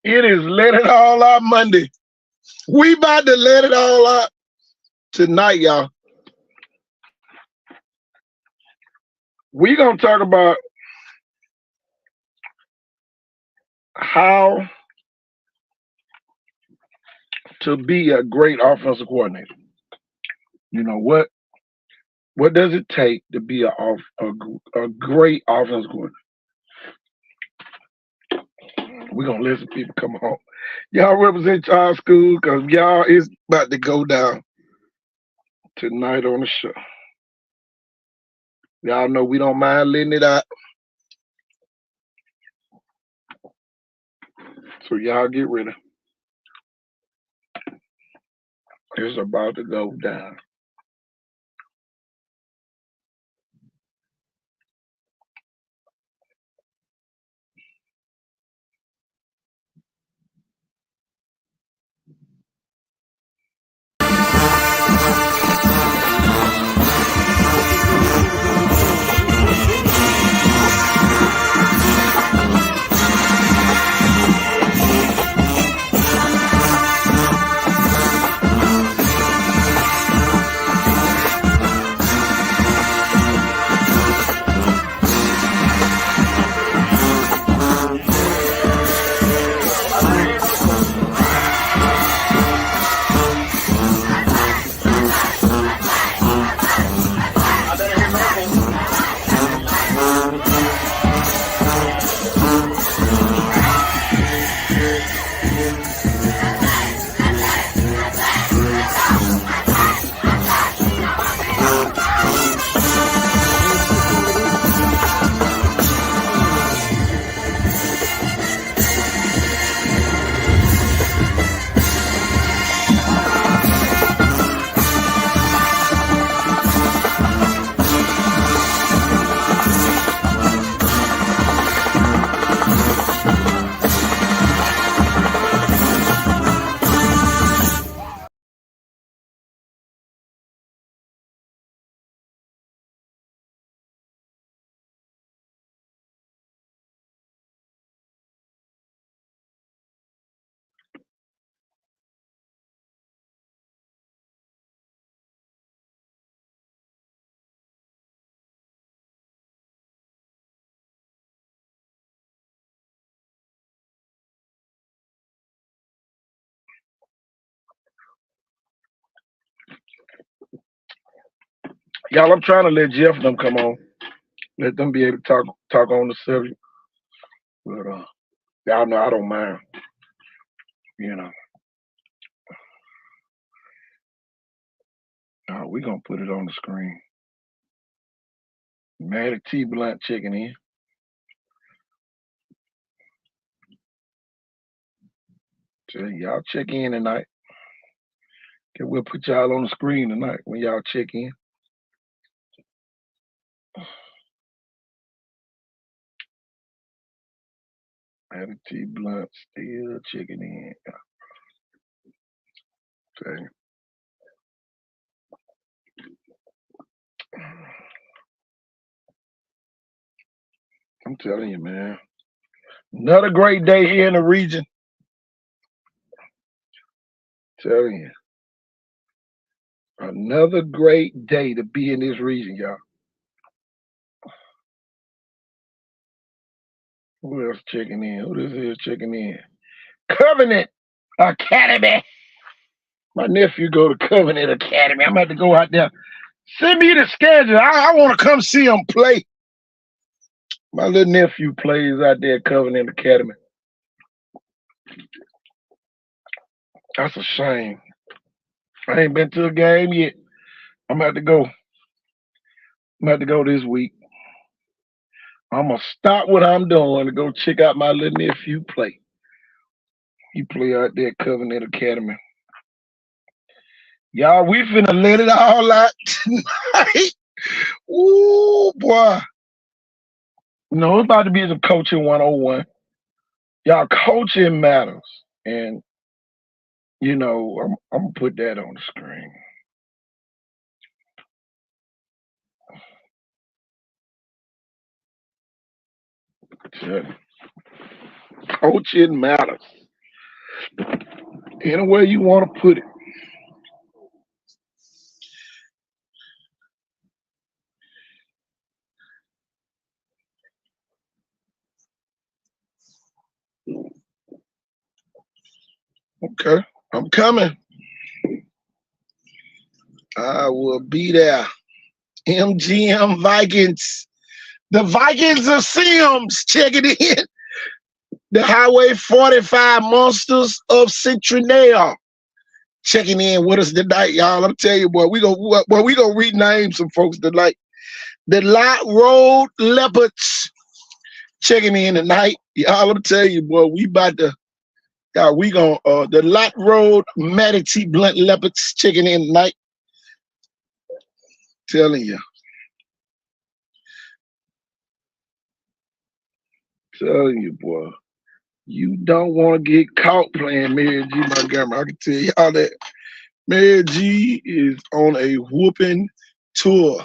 It is Let It All Out Monday. We about to let it all out tonight, y'all. We gonna talk about how to be a great offensive coordinator. You know what does it take to be a great offensive coordinator? We gonna listen to people come home. Y'all represent y'all school because y'all is about to go down tonight on the show. Y'all know we don't mind letting it out. So y'all get ready. It's about to go down. Y'all, I'm trying to let Jeff and them come on. Let them be able to talk on the subject. But y'all know I don't mind. You know. We gonna put it on the screen. Maddie T Blunt checking in. So y'all check in tonight. Okay, we'll put y'all on the screen tonight when y'all check in. Maddie T Blunt still checking in. Okay. I'm telling you, man. Another great day here in the region. Telling you. Another great day to be in this region, y'all. Who else checking in? Who this is checking in? Covenant Academy. My nephew go to Covenant Academy. I'm about to go out there. Send me the schedule. I want to come see him play. My little nephew plays out there at Covenant Academy. That's a shame. I ain't been to a game yet. I'm about to go. I'm about to go this week. I'm gonna stop what I'm doing to go check out my little nephew play. He play out there at Covenant Academy. Y'all, we finna let it all out tonight. Ooh, boy. It's about to be some coaching 101. Y'all, coaching matters. And, I'm going to put that on the screen. Coaching matters. Any way you want to put it. Okay, I'm coming. I will be there. MGM Vikings. The Vikings of Sims checking in. The Highway 45 Monsters of Centrinaire checking in with us tonight, y'all. I'm telling you, boy, we gonna rename some folks tonight. The Lot Road Leopards checking in tonight. Y'all, I'm telling you, boy, we about to, y'all, we gonna, the Lot Road Matty T. Blunt Leopards checking in tonight. Telling you. Telling you, boy. You don't want to get caught playing Mary G. Montgomery. I can tell y'all that. Mary G is on a whooping tour.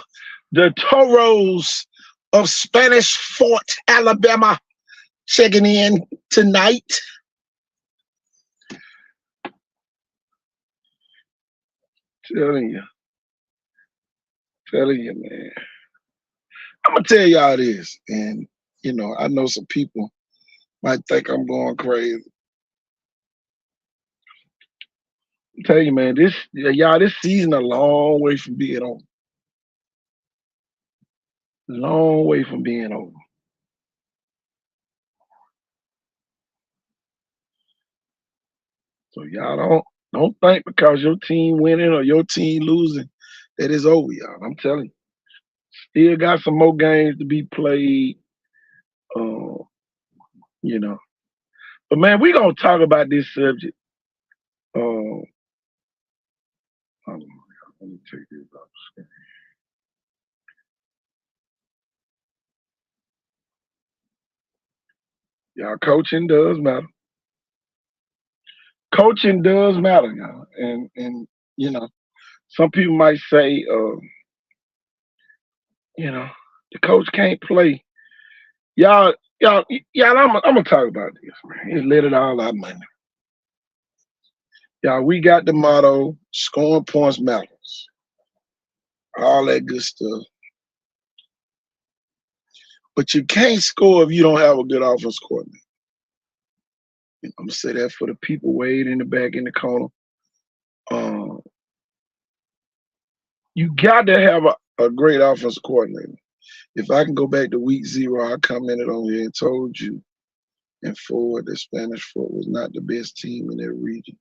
The Toros of Spanish Fort, Alabama, checking in tonight. Telling you, man. I'm gonna tell y'all this, and you know, I know some people might think I'm going crazy. I tell you, man, this season a long way from being over. Long way from being over. So y'all don't think because your team winning or your team losing that it's over, y'all. I'm telling you. Still got some more games to be played. You know. But man, we gonna talk about this subject. Let me take this off. Y'all, coaching does matter. Coaching does matter, y'all. And you know, some people might say, you know, the coach can't play. Y'all, I'm gonna talk about this, man. Just let it all out, man. Y'all, we got the motto: scoring points matters. All that good stuff. But you can't score if you don't have a good offense coordinator. I'm gonna say that for the people way in the back in the corner. Um, you got to have a great offensive coordinator. If I can go back to week 0, I commented on here and told you and forward the Spanish Fort was not the best team in their region.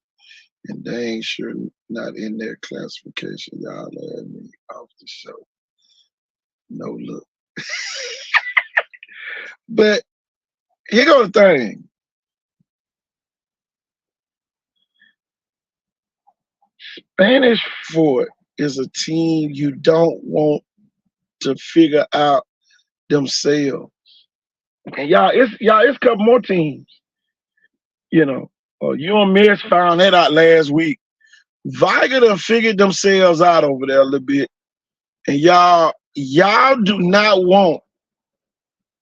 And they ain't sure not in their classification. Y'all had me off the show. No look. But here goes the thing. Spanish Fort is a team you don't want to figure out themselves. And it's a couple more teams. You know, you and Miss found that out last week. Viger done figured themselves out over there a little bit. And y'all do not want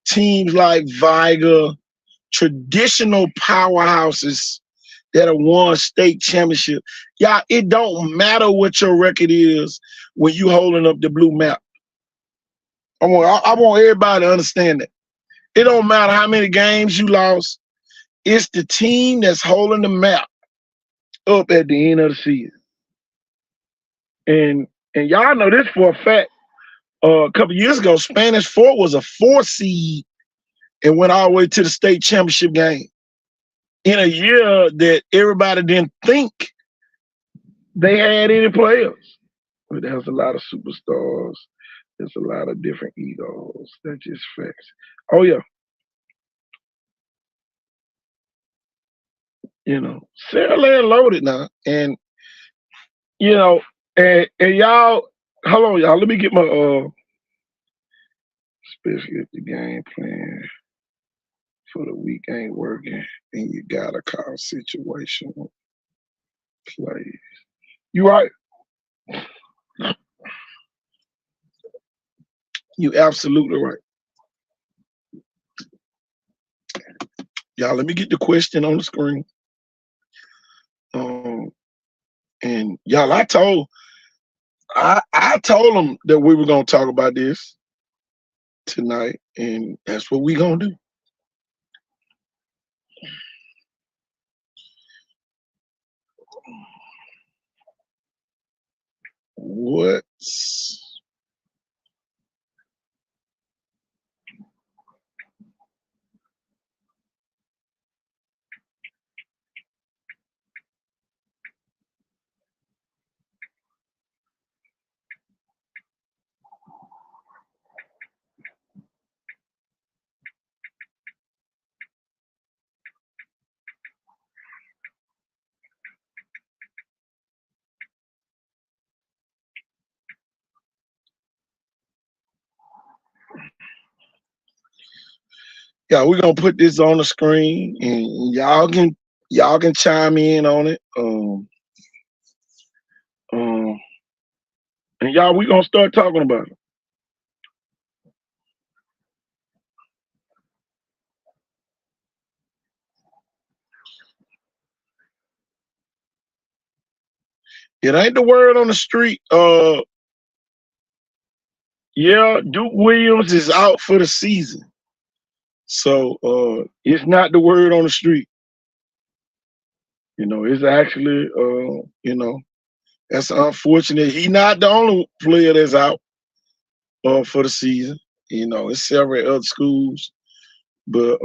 teams like Viger, traditional powerhouses that have won state championship. Y'all, it don't matter what your record is when you holding up the blue map. I want everybody to understand that. It don't matter how many games you lost. It's the team that's holding the map up at the end of the season. And y'all know this for a fact. A couple years ago, Spanish Fort was a 4 seed and went all the way to the state championship game in a year that everybody didn't think they had any players. But there's a lot of superstars. There's a lot of different egos. That's just facts. Oh yeah. You know, Sarah Land loaded now. And you know, and y'all, hold on, y'all. Let me get my especially if the game plan for the week ain't working and you gotta call situational plays. You right. You absolutely right. Y'all, let me get the question on the screen. And y'all, I told them that we were gonna talk about this tonight, and that's what we gonna do. What's yeah, we're gonna put this on the screen, and y'all can chime in on it. Um, and y'all, we gonna start talking about it. It ain't the word on the street. Yeah, Duke Williams is out for the season. So it's not the word on the street. It's actually that's unfortunate. He not the only player that's out for the season. It's several other schools, but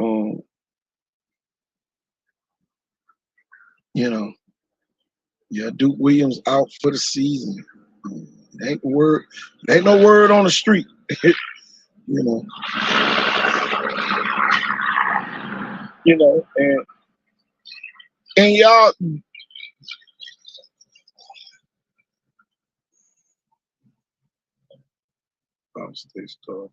yeah, Duke Williams out for the season. Ain't word, ain't no word on the street. you know, and y'all. Stay stuck.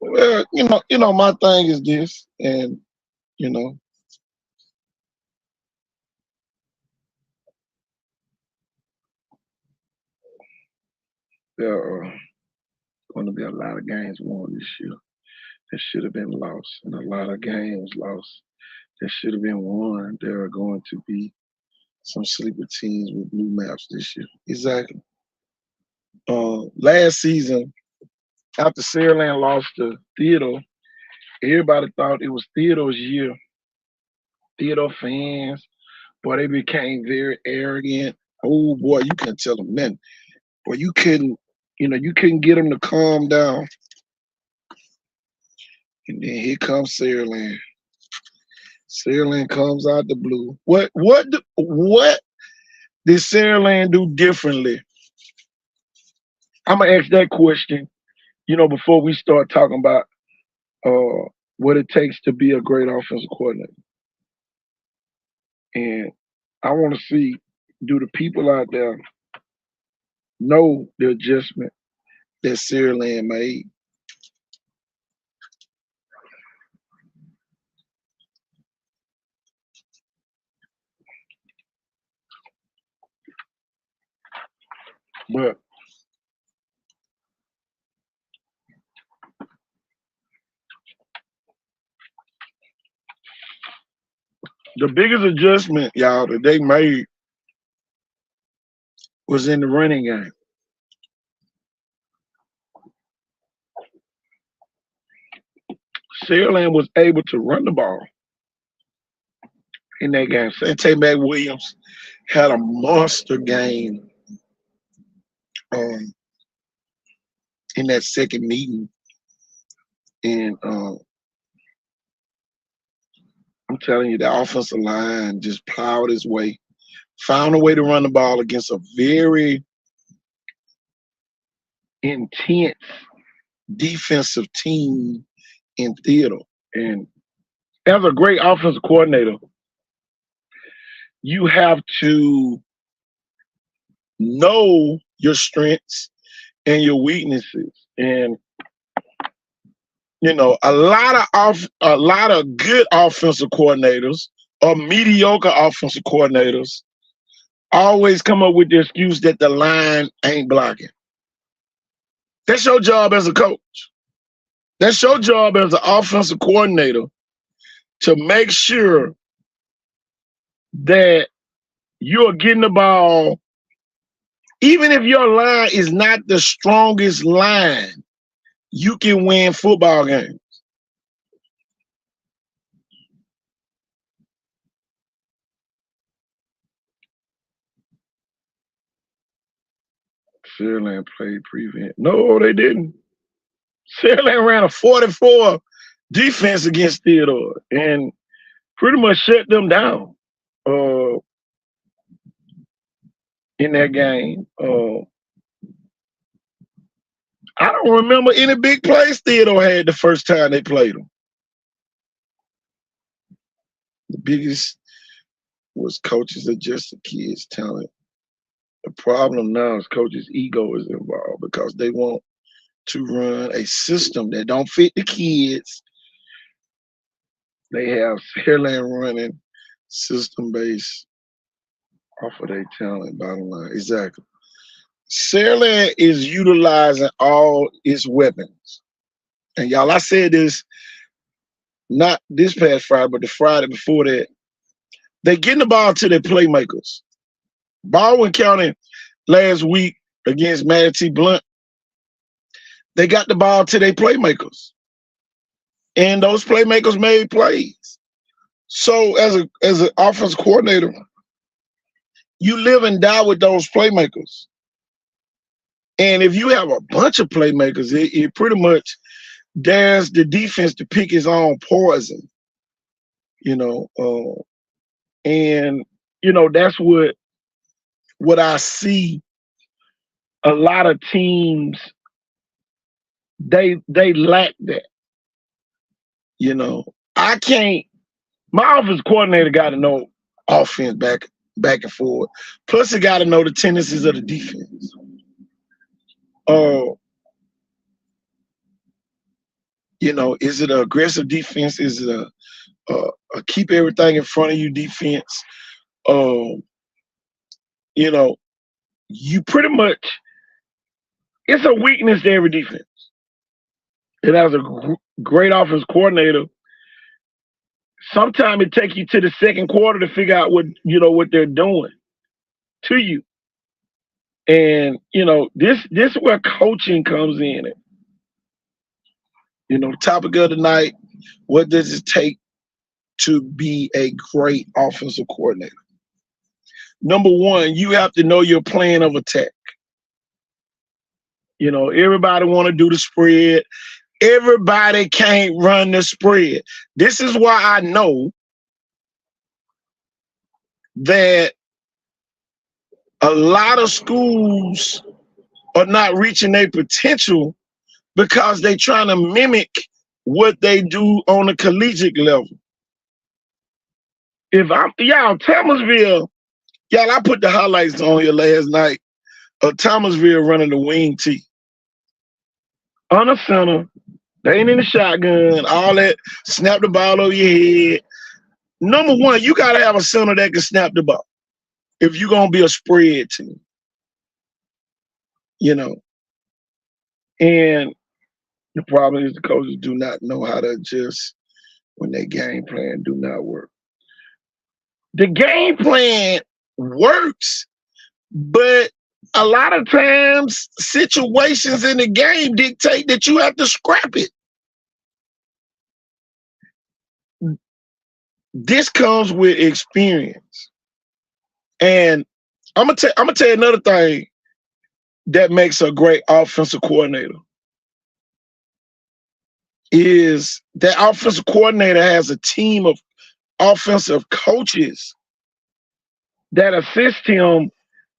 Well, my thing is this, and you know, there are going to be a lot of games won this year that should have been lost, and a lot of games lost that should have been won. There are going to be some sleeper teams with blue maps this year. Exactly. Last season, after Saraland lost to Theodore, everybody thought it was Theodore's year. Theodore fans, boy, they became very arrogant. Oh boy, you couldn't tell them nothing. Boy, you couldn't get them to calm down. And then here comes Saraland. Saraland comes out the blue. What did Saraland do differently? I'm gonna ask that question, before we start talking about what it takes to be a great offensive coordinator. And I want to see, do the people out there know the adjustment that Saraland made? But the biggest adjustment, y'all, that they made was in the running game. Saraland was able to run the ball in that game. Sante McWilliams had a monster game in that second meeting. And I'm telling you, the offensive line just plowed his way, found a way to run the ball against a very intense defensive team in Theodore. And as a great offensive coordinator, you have to know your strengths and your weaknesses. And a lot of good offensive coordinators or mediocre offensive coordinators always come up with the excuse that the line ain't blocking. That's your job as a coach. That's your job as an offensive coordinator, to make sure that you're getting the ball, even if your line is not the strongest line, you can win football games. Saraland played prevent. No, they didn't. Saraland ran a 44 defense against Theodore and pretty much shut them down in that game. I don't remember any big plays Theodore had the first time they played them. The biggest was coaches adjust the kids' talent. The problem now is coaches' ego is involved because they want to run a system that don't fit the kids. They have Saraland running system-based off of their talent, bottom line. Exactly. Saraland is utilizing all its weapons. And y'all, I said this not this past Friday, but the Friday before that. They getting the ball to their playmakers. Baldwin County last week against Manatee Blunt, they got the ball to their playmakers. And those playmakers made plays. So as an offense coordinator, you live and die with those playmakers. And if you have a bunch of playmakers, it pretty much dares the defense to pick his own poison, and that's what I see. A lot of teams they lack that. I can't. My offense coordinator got to know offense back and forward. Plus, he got to know the tendencies of the defense. Is it an aggressive defense? Is it a keep everything in front of you defense? You pretty much, it's a weakness to every defense. And as a great offense coordinator, sometimes it takes you to the second quarter to figure out what they're doing to you. And this is where coaching comes in. Topic of the night: what does it take to be a great offensive coordinator? Number one, you have to know your plan of attack. Everybody want to do the spread. Everybody can't run the spread. This is why I know that a lot of schools are not reaching their potential because they're trying to mimic what they do on a collegiate level. Thomasville, I put the highlights on here last night of Thomasville running the wing tee. On the center, they ain't in the shotgun, all that, snap the ball over your head. Number one, you got to have a center that can snap the ball if you're going to be a spread team. And the problem is the coaches do not know how to adjust when their game plan do not work. The game plan works, but a lot of times situations in the game dictate that you have to scrap it. This comes with experience. And I'm gonna tell you another thing that makes a great offensive coordinator is that offensive coordinator has a team of offensive coaches that assist him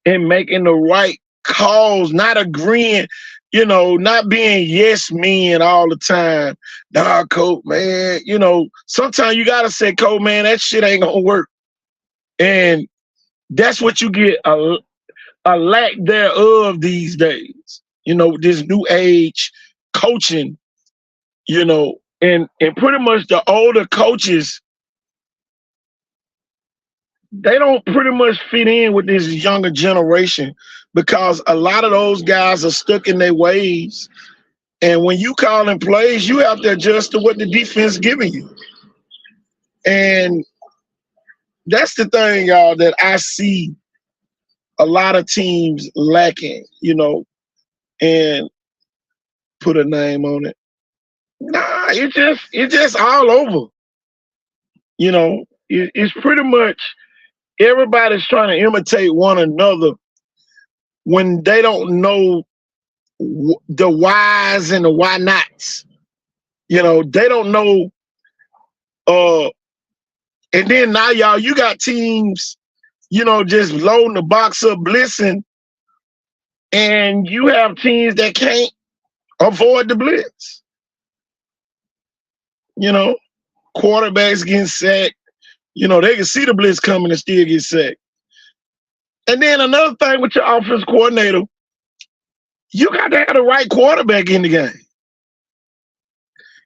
in making the right calls, not agreeing, not being yes men all the time. Nah, coach, man, sometimes you gotta say, coach, man, that shit ain't gonna work. And that's what you get a lack thereof these days. This new age coaching, and pretty much the older coaches, they don't pretty much fit in with this younger generation because a lot of those guys are stuck in their ways. And when you call in plays, you have to adjust to what the defense is giving you. And that's the thing, y'all, that I see a lot of teams lacking, and put a name on it. Nah, it's just all over. It's pretty much everybody's trying to imitate one another when they don't know the whys and the why nots. They don't know. And then now, y'all, you got teams, just loading the box up, blitzing, and you have teams that can't avoid the blitz. Quarterbacks getting sacked. They can see the blitz coming and still get sacked. And then another thing with your offense coordinator, you got to have the right quarterback in the game.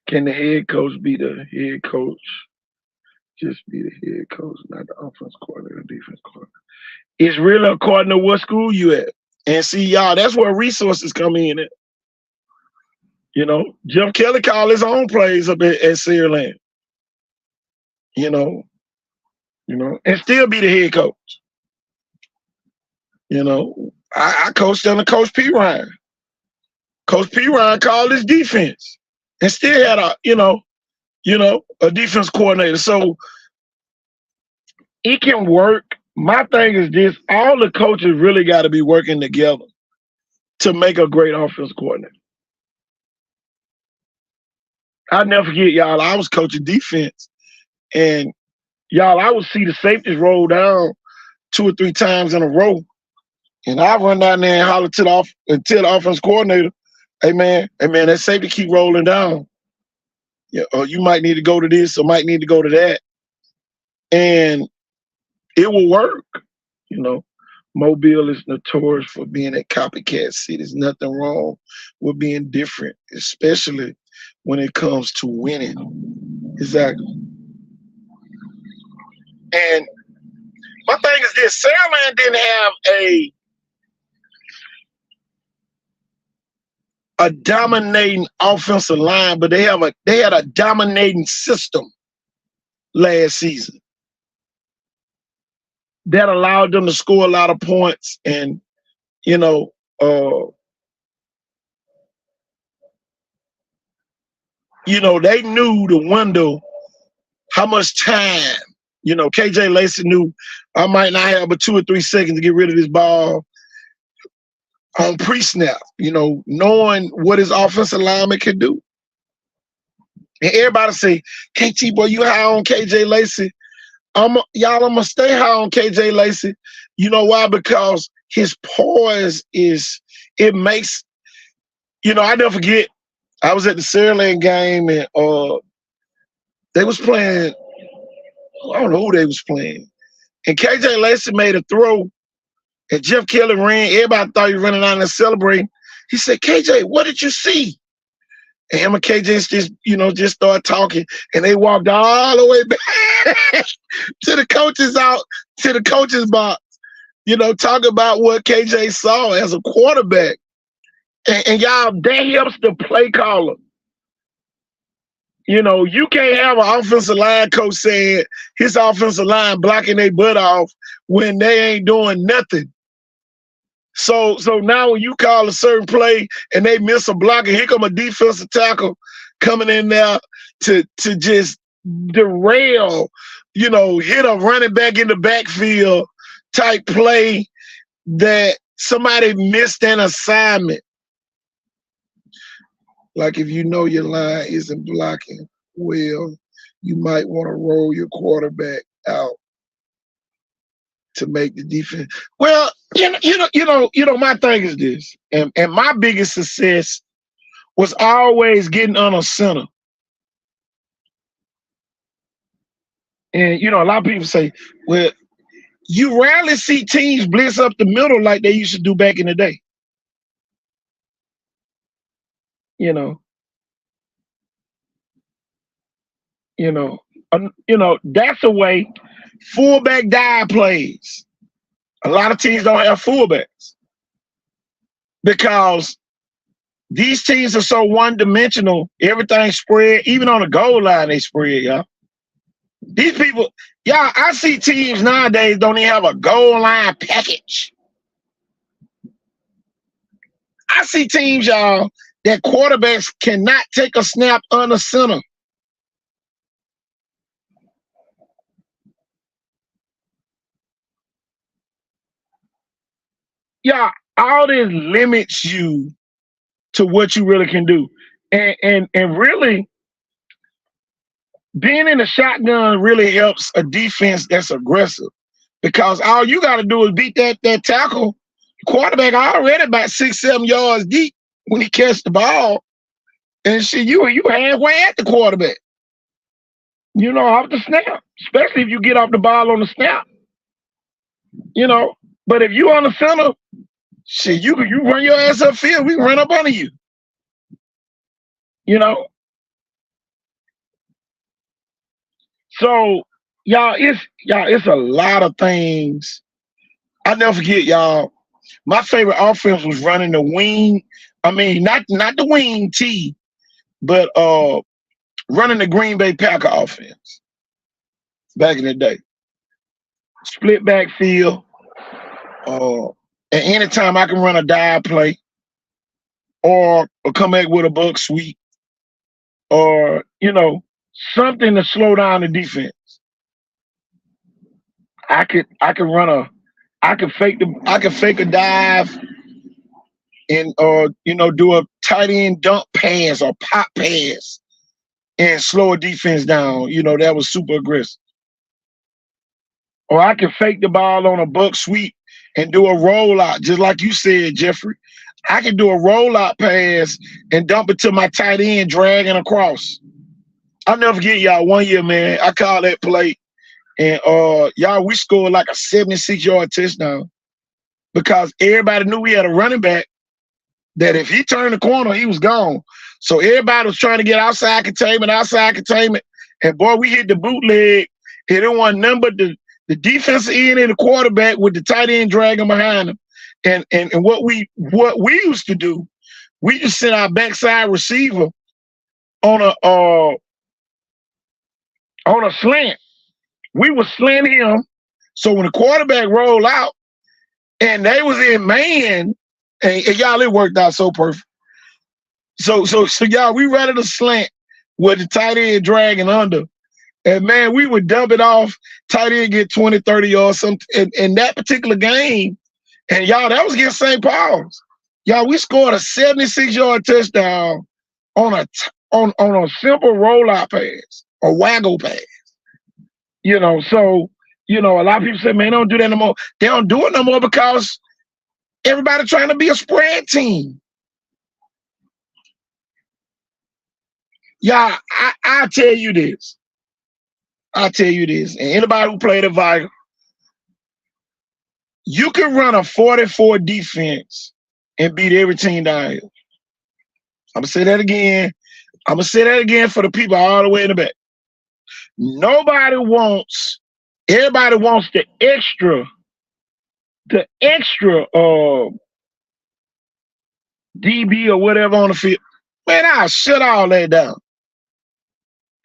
Can the head coach be the head coach? Just be the head coach, not the offense coordinator, defense coordinator. It's really according to what school you at. And see, y'all, that's where resources come in at. Jeff Kelly called his own plays up at Saraland. And still be the head coach. I coached under Coach P. Ryan. Coach P. Ryan called his defense and still had a defense coordinator. So it can work. My thing is this: all the coaches really got to be working together to make a great offense coordinator. I'll never forget, y'all, I was coaching defense, and y'all, I would see the safeties roll down 2 or 3 times in a row, and I run down there and holler to the offense coordinator, hey man, that safety keep rolling down. Or you might need to go to this or might need to go to that. And it will work. Mobile is notorious for being a copycat city. There's nothing wrong with being different, especially when it comes to winning. Exactly. And my thing is this: Saraland didn't have a dominating offensive line, but they had a dominating system last season that allowed them to score a lot of points. And they knew the window, how much time. KJ Lacey knew I might not have but 2 or 3 seconds to get rid of this ball on pre-snap, knowing what his offensive lineman can do. And everybody say, KT, boy, you high on KJ Lacey. I'm going to stay high on KJ Lacey. You know why? Because his poise it makes, I never forget, I was at the Saraland game, and they was playing, I don't know who they was playing. And KJ Lacey made a throw, and Jeff Kelly ran. Everybody thought he was running out and celebrating. He said, KJ, what did you see? And him and KJ just started talking, and they walked all the way back to the coach's box, talking about what KJ saw as a quarterback. And y'all, that helps the play caller. You can't have an offensive line coach saying his offensive line blocking their butt off when they ain't doing nothing. So now when you call a certain play and they miss a block, and here come a defensive tackle coming in there to just derail, hit a running back in the backfield type play that somebody missed an assignment. Like if your line isn't blocking well, you might want to roll your quarterback out to make the defense. Well, my thing is this, and my biggest success was always getting on a center. And a lot of people say, well, you rarely see teams blitz up the middle like they used to do back in the day. That's the way fullback dive plays. A lot of teams don't have fullbacks because these teams are so one-dimensional. Everything's spread. Even on the goal line, they spread, y'all. These people, y'all, I see teams nowadays don't even have a goal line package. I see teams, y'all, that quarterbacks cannot take a snap under center. Yeah, all this limits you to what you really can do. And really being in the shotgun really helps a defense that's aggressive because all you got to do is beat that tackle. The quarterback already about 6-7 yards deep when he catch the ball, and shit, you halfway at the quarterback. You know, off the snap, especially if you get off the ball on the snap. You know, but if you on the center, shit, you run your ass upfield, we can run up under you. You know, so it's a lot of things. I never forget, y'all. My favorite offense was running the wing. I mean, not the wing T, but running the Green Bay Packer offense back in the day. Split backfield. At any time I can run a dive play or come back with a buck sweep or, something to slow down the defense. I could fake a dive and do a tight end dump pass or pop pass and slow a defense down. That was super aggressive. Or I can fake the ball on a buck sweep and do a rollout, just like you said, Jeffrey. I can do a rollout pass and dump it to my tight end, dragging across. I'll never forget, y'all, one year, man, I called that play, and y'all, we scored like a 76-yard touchdown because everybody knew we had a running back that if he turned the corner, he was gone. So everybody was trying to get outside containment. And boy, we hit the bootleg. It didn't want nothing but the defensive end and the quarterback with the tight end dragging behind him. And what we used to do, we just sent our backside receiver on a slant. We would slant him. So when the quarterback rolled out and they was in man, and y'all, it worked out so perfect. So y'all, we ran a slant with the tight end dragging under. And man, we would dump it off, tight end get 20, 30 yards something. In that particular game, and y'all, that was against St. Paul's. Y'all, we scored a 76-yard touchdown on a simple rollout pass or waggle pass. So a lot of people say, man, don't do that no more. They don't do it no more because everybody trying to be a spread team. Yeah, I'll tell you this. And anybody who played a Viper, you can run a 44 defense and beat every team down here. I'm going to say that again. For the people all the way in the back. Everybody wants the extra DB or whatever on the field. Man, I'll shut all that down.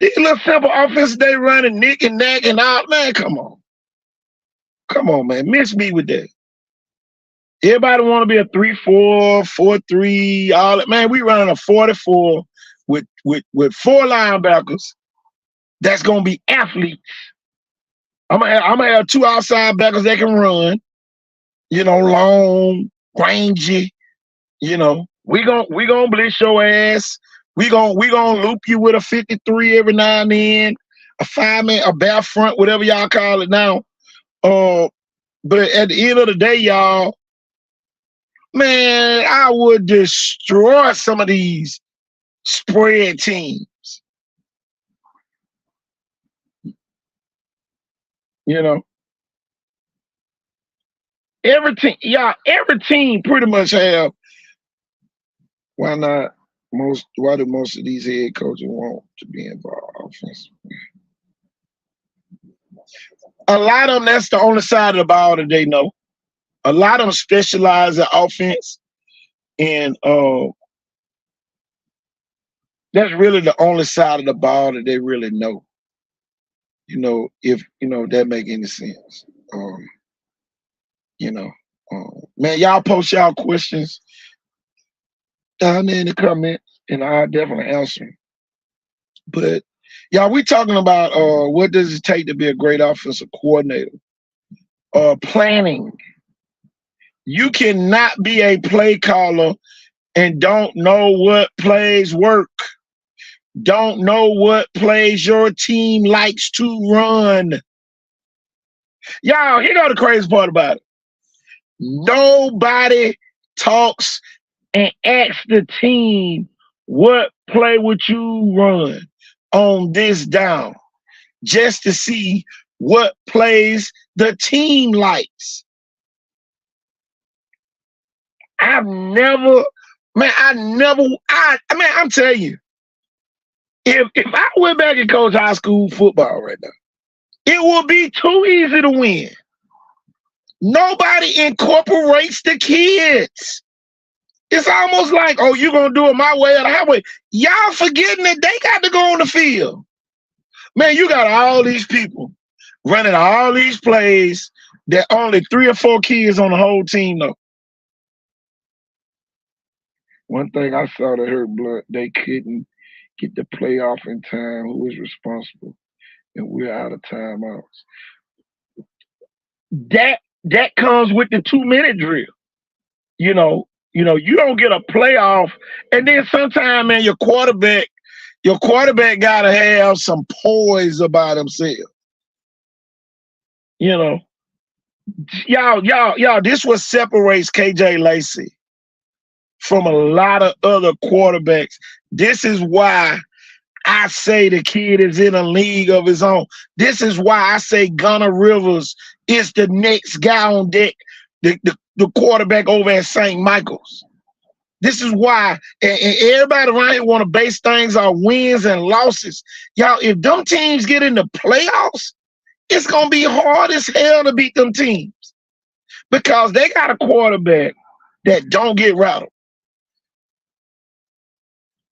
These little simple offenses they running, nick and nack and all. Man, come on. Come on, man. Miss me with that. Everybody want to be a 3-4, 4-3, all that. Man, we running a 44 with 4 linebackers that's going to be athletes. I'm gonna have 2 outside backers that can run, long, rangy, we gonna blitz your ass. We gonna loop you with a 53 every now and then, a 5-man, a bare front, whatever y'all call it now. But at the end of the day, y'all, man, I would destroy some of these spread teams. Every team pretty much have. Why do most of these head coaches want to be involved offensively? A lot of them, that's the only side of the ball that they know. A lot of them specialize in offense, and that's really the only side of the ball that they really know. if that make any sense. Um, you know, man, y'all post y'all questions down there in the comments, and I'll definitely answer 'em. But y'all, we talking about what does it take to be a great offensive coordinator? Planning. You cannot be a play caller and don't know what plays work. Don't know what plays your team likes to run. Y'all, here go the crazy part about it. Nobody talks and asks the team what play would you run on this down, just to see what plays the team likes. I've never, man, I'm telling you, if I went back and coach high school football right now, it would be too easy to win. Nobody incorporates the kids. It's almost like, oh, you're going to do it my way or the highway. Y'all forgetting that they got to go on the field. Man, you got all these people running all these plays that only 3 or 4 kids on the whole team know. One thing I saw that hurt blood, they couldn't get the playoff in time. Who was responsible? And we're out of timeouts. That comes with the 2-minute drill. You don't get a playoff, and then sometimes, man, your quarterback gotta have some poise about himself. Y'all, this what separates KJ Lacey from a lot of other quarterbacks. This is why I say the kid is in a league of his own. This is why I say Gunnar Rivers is the next guy on deck, the quarterback over at St. Michael's. This is why, and everybody around here want to base things on wins and losses. Y'all, if them teams get in the playoffs, it's going to be hard as hell to beat them teams because they got a quarterback that don't get rattled.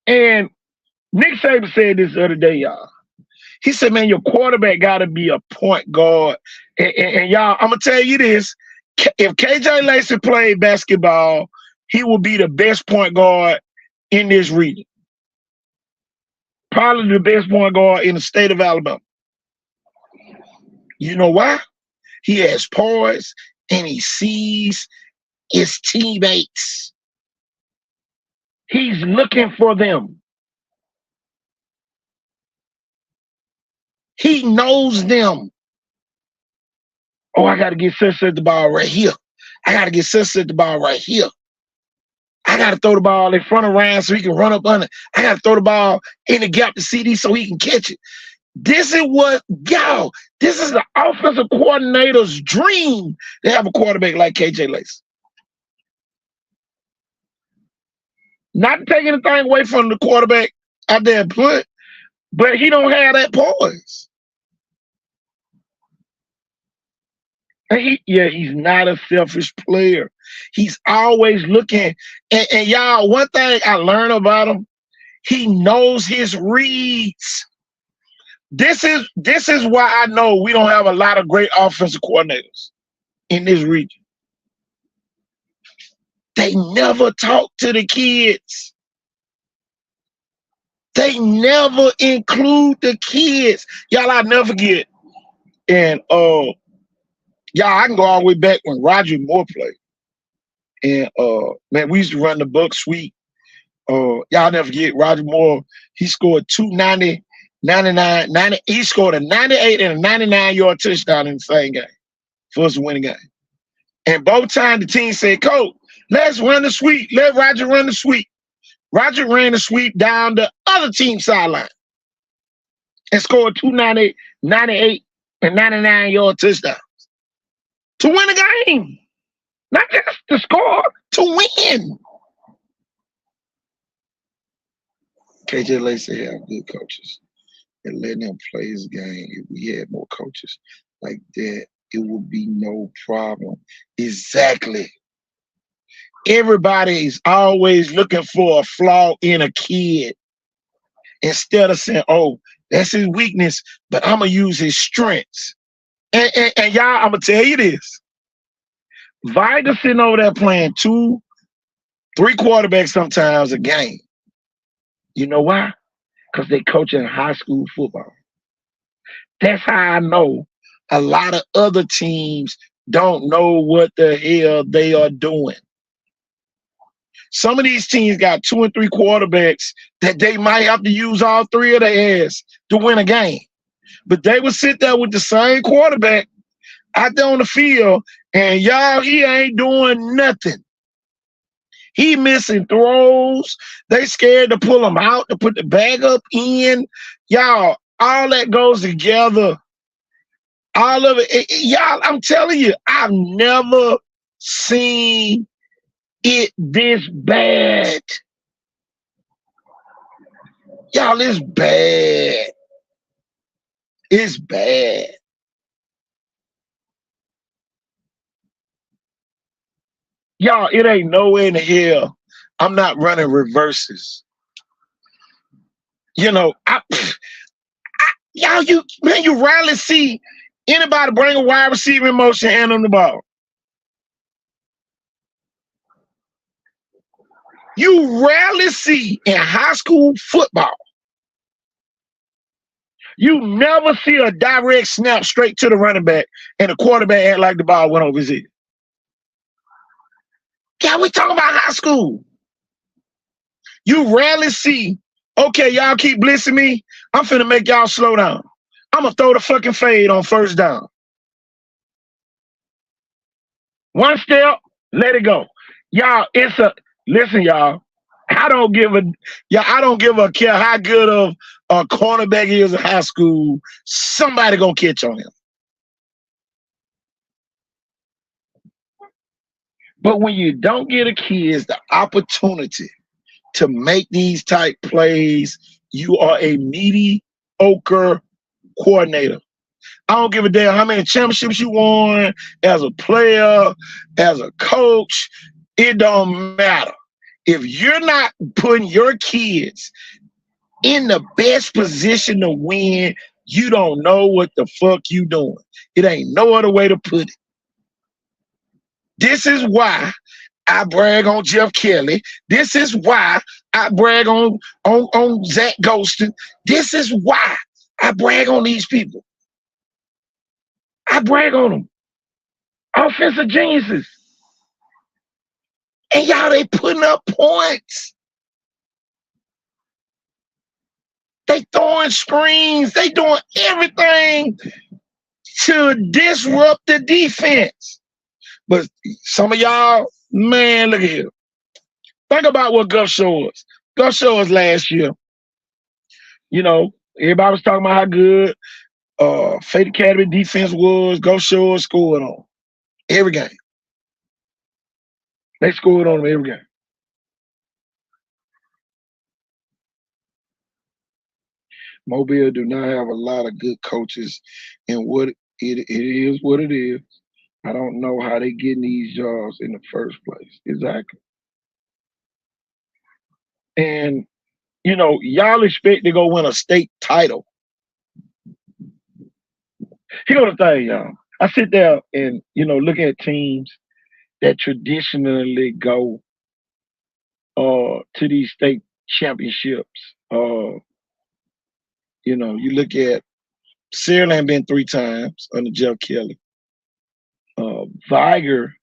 And Nick Saban said this the other day, y'all. He said, man, your quarterback got to be a point guard. And y'all, I'm going to tell you this. If KJ Lacey played basketball, he will be the best point guard in this region. Probably the best point guard in the state of Alabama. You know why? He has poise and he sees his teammates. He's looking for them. He knows them. Oh, I got to get such the ball right here. I got to get such the ball right here. I got to throw the ball in front of Ryan so he can run up under. I got to throw the ball in the gap to CD so he can catch it. This is this is the offensive coordinator's dream to have a quarterback like KJ Lacey. Not taking anything away from the quarterback out there, but he don't have that poise. And he's not a selfish player. He's always looking. And y'all, one thing I learned about him, he knows his reads. This is why I know we don't have a lot of great offensive coordinators in this region. They never talk to the kids. They never include the kids. Y'all, I'll never forget. And y'all, I can go all the way back when Roger Moore played. And man, we used to run the Buck Sweep. Y'all never forget Roger Moore. He scored 290, 99, 90. He scored a 98 and a 99-yard touchdown in the same game for us to win the game. And both times the team said, Coach, let's run the sweep. Let Roger run the sweep. Roger ran the sweep down the other team sideline and scored 290, 98, and 99-yard touchdowns to win the game. Not just to score, to win. KJ Lacey have good coaches and letting him play his game. If we had more coaches like that, it would be no problem. Exactly. Everybody's always looking for a flaw in a kid instead of saying, oh, That's his weakness, but I'm gonna use his strengths. And y'all, I'm gonna tell you this. Viger sitting over there playing 2, 3 quarterbacks sometimes a game. You know why? Because they coaching high school football. That's how I know a lot of other teams don't know what the hell they are doing. Some of these teams got 2 and 3 quarterbacks that they might have to use all 3 of their ass to win a game. But they would sit there with the same quarterback out there on the field, and y'all, he ain't doing nothing. He missing throws. They scared to pull him out to put the bag up in. Y'all, all that goes together. All of it. Y'all, I'm telling you, I've never seen it this bad. Y'all, it's bad. It's bad. Y'all, it ain't nowhere in the hell I'm not running reverses. You know, y'all, you rarely see anybody bring a wide receiver in motion, hand on the ball. You rarely see in high school football. You never see a direct snap straight to the running back and the quarterback act like the ball went over his head. Yeah, we talking about high school. You rarely see, okay, y'all keep blitzing me. I'm finna make y'all slow down. I'm gonna throw the fucking fade on first down. One step, let it go. Y'all, listen, y'all. I don't give a care how good of a cornerback is in high school. Somebody gonna catch on him. But when you don't get a kid the opportunity to make these type plays, you are a mediocre coordinator. I don't give a damn how many championships you won as a player, as a coach. It don't matter. If you're not putting your kids in the best position to win, you don't know what the fuck you doing. It ain't no other way to put it. This is why I brag on Jeff Kelly. This is why I brag on Zach Golston. This is why I brag on these people. I brag on them. Offensive geniuses. And y'all, they putting up points. They throwing screens. They doing everything to disrupt the defense. But some of y'all, man, look at here. Think about what Gus showed us. Gus showed us last year. You know, everybody was talking about how good Fate Academy defense was. Gus showed us scored on every game. They scored on them every game. Mobile do not have a lot of good coaches, and what it is what it is. I don't know how they getting these jobs in the first place. Exactly. And you know, y'all expect to go win a state title. Here's the thing, y'all. I sit there and look at teams that traditionally go to these state championships. You look at Saraland been 3 times under Jeff Kelly. Viger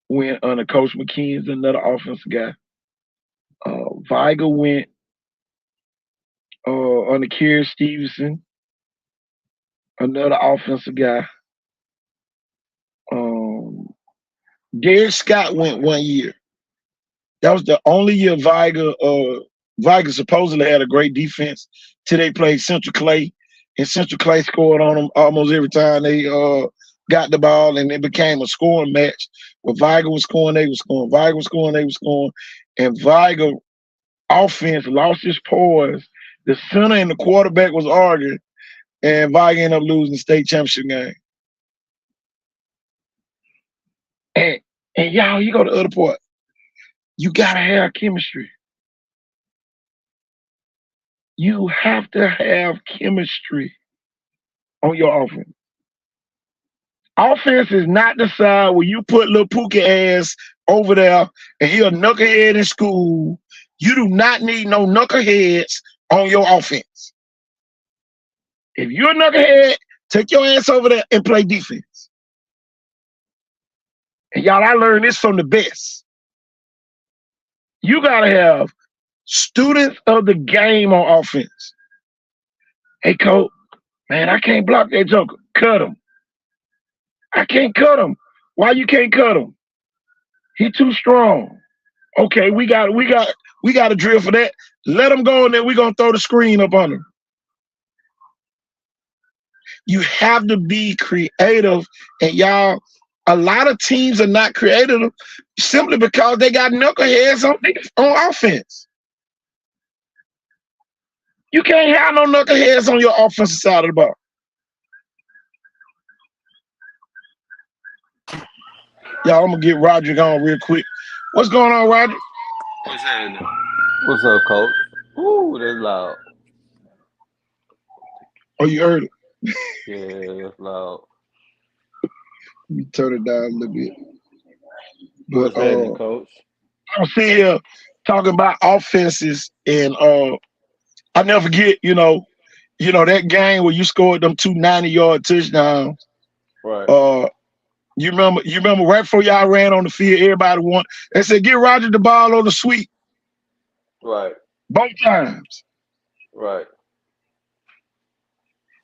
went under Coach McKeon's another offensive guy. Viger went under Kerry Stevenson, another offensive guy. Derek Scott went 1 year. That was the only year Viger supposedly had a great defense till they played Central Clay, and Central Clay scored on them almost every time they got the ball, and it became a scoring match. Where Viger was scoring, they were scoring. Viger was scoring, they were scoring. And Viger offense lost his poise. The center and the quarterback was arguing, and Viger ended up losing the state championship game. And y'all, you go to the other part. You gotta have chemistry. You have to have chemistry on your offense. Offense is not the side where you put little Pookie ass over there and he a knucklehead in school. You do not need no knuckleheads on your offense. If you're a knucklehead, take your ass over there and play defense. And y'all, I learned this from the best. You gotta have students of the game on offense. Hey, coach, man, I can't block that joker. Cut him. I can't cut him. Why you can't cut him? He too strong. Okay, we got a drill for that. Let him go, and then we're gonna throw the screen up on him. You have to be creative, and y'all, a lot of teams are not creative simply because they got knuckleheads on offense. You can't have no knuckleheads on your offensive side of the ball. Y'all, I'm gonna get Roger on real quick. What's going on, Roger? What's happening? What's up, coach? Ooh, that's loud. Oh, you heard it. Yeah, that's loud. Let me turn it down a little bit. What's But happening, coach? I'm sitting here talking about offenses, and I never forget, that game where you scored them 2 90-yard touchdowns. Right. You remember right before y'all ran on the field, everybody they said, get Roger the ball on the sweep. Right. Both times. Right.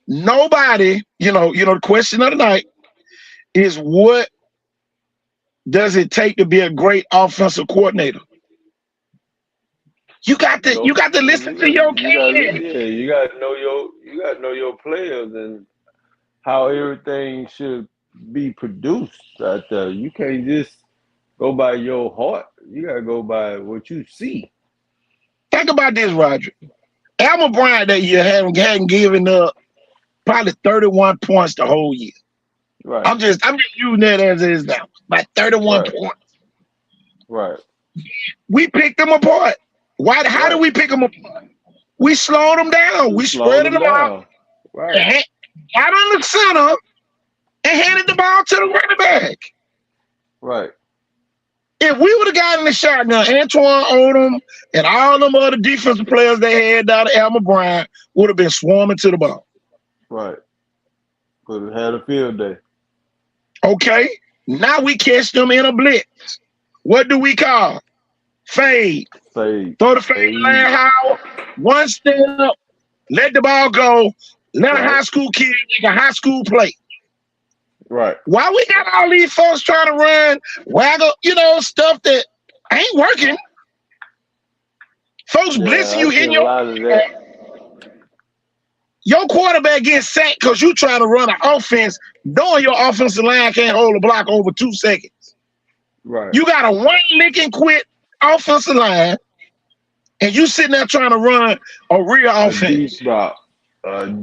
Nobody, the question of the night is, what does it take to be a great offensive coordinator? You got to listen to your kids. You gotta know your players and how everything should be produced out there. You can't just go by your heart. You gotta go by what you see. Think about this, Roger. Elmer Bryant that year hadn't given up probably 31 points the whole year. Right. I'm just using that as it is now. By 31 points. Right. We picked them apart. Why? How do we pick them apart? We slowed them down. We spread them out. Right. Got on the center and handed the ball to the running back. Right. If we would have gotten the shot now, Antoine Odom and all them other defensive players they had down at Elmer Bryant would have been swarming to the ball. Right. Could have had a field day. Okay. Now we catch them in a blitz. What do we call? Fade. Fade. Throw the fade Larry Howard. One step. Let the ball go. Let a high school kid make a high school play. Right. Why we got all these folks trying to run waggle, stuff that ain't working? Folks blitzing you, hitting your quarterback getting sacked because you trying to run an offense, knowing your offensive line can't hold a block over 2 seconds. Right. You got a one-lick and quit offensive line, and you sitting there trying to run a real offense. Deep route.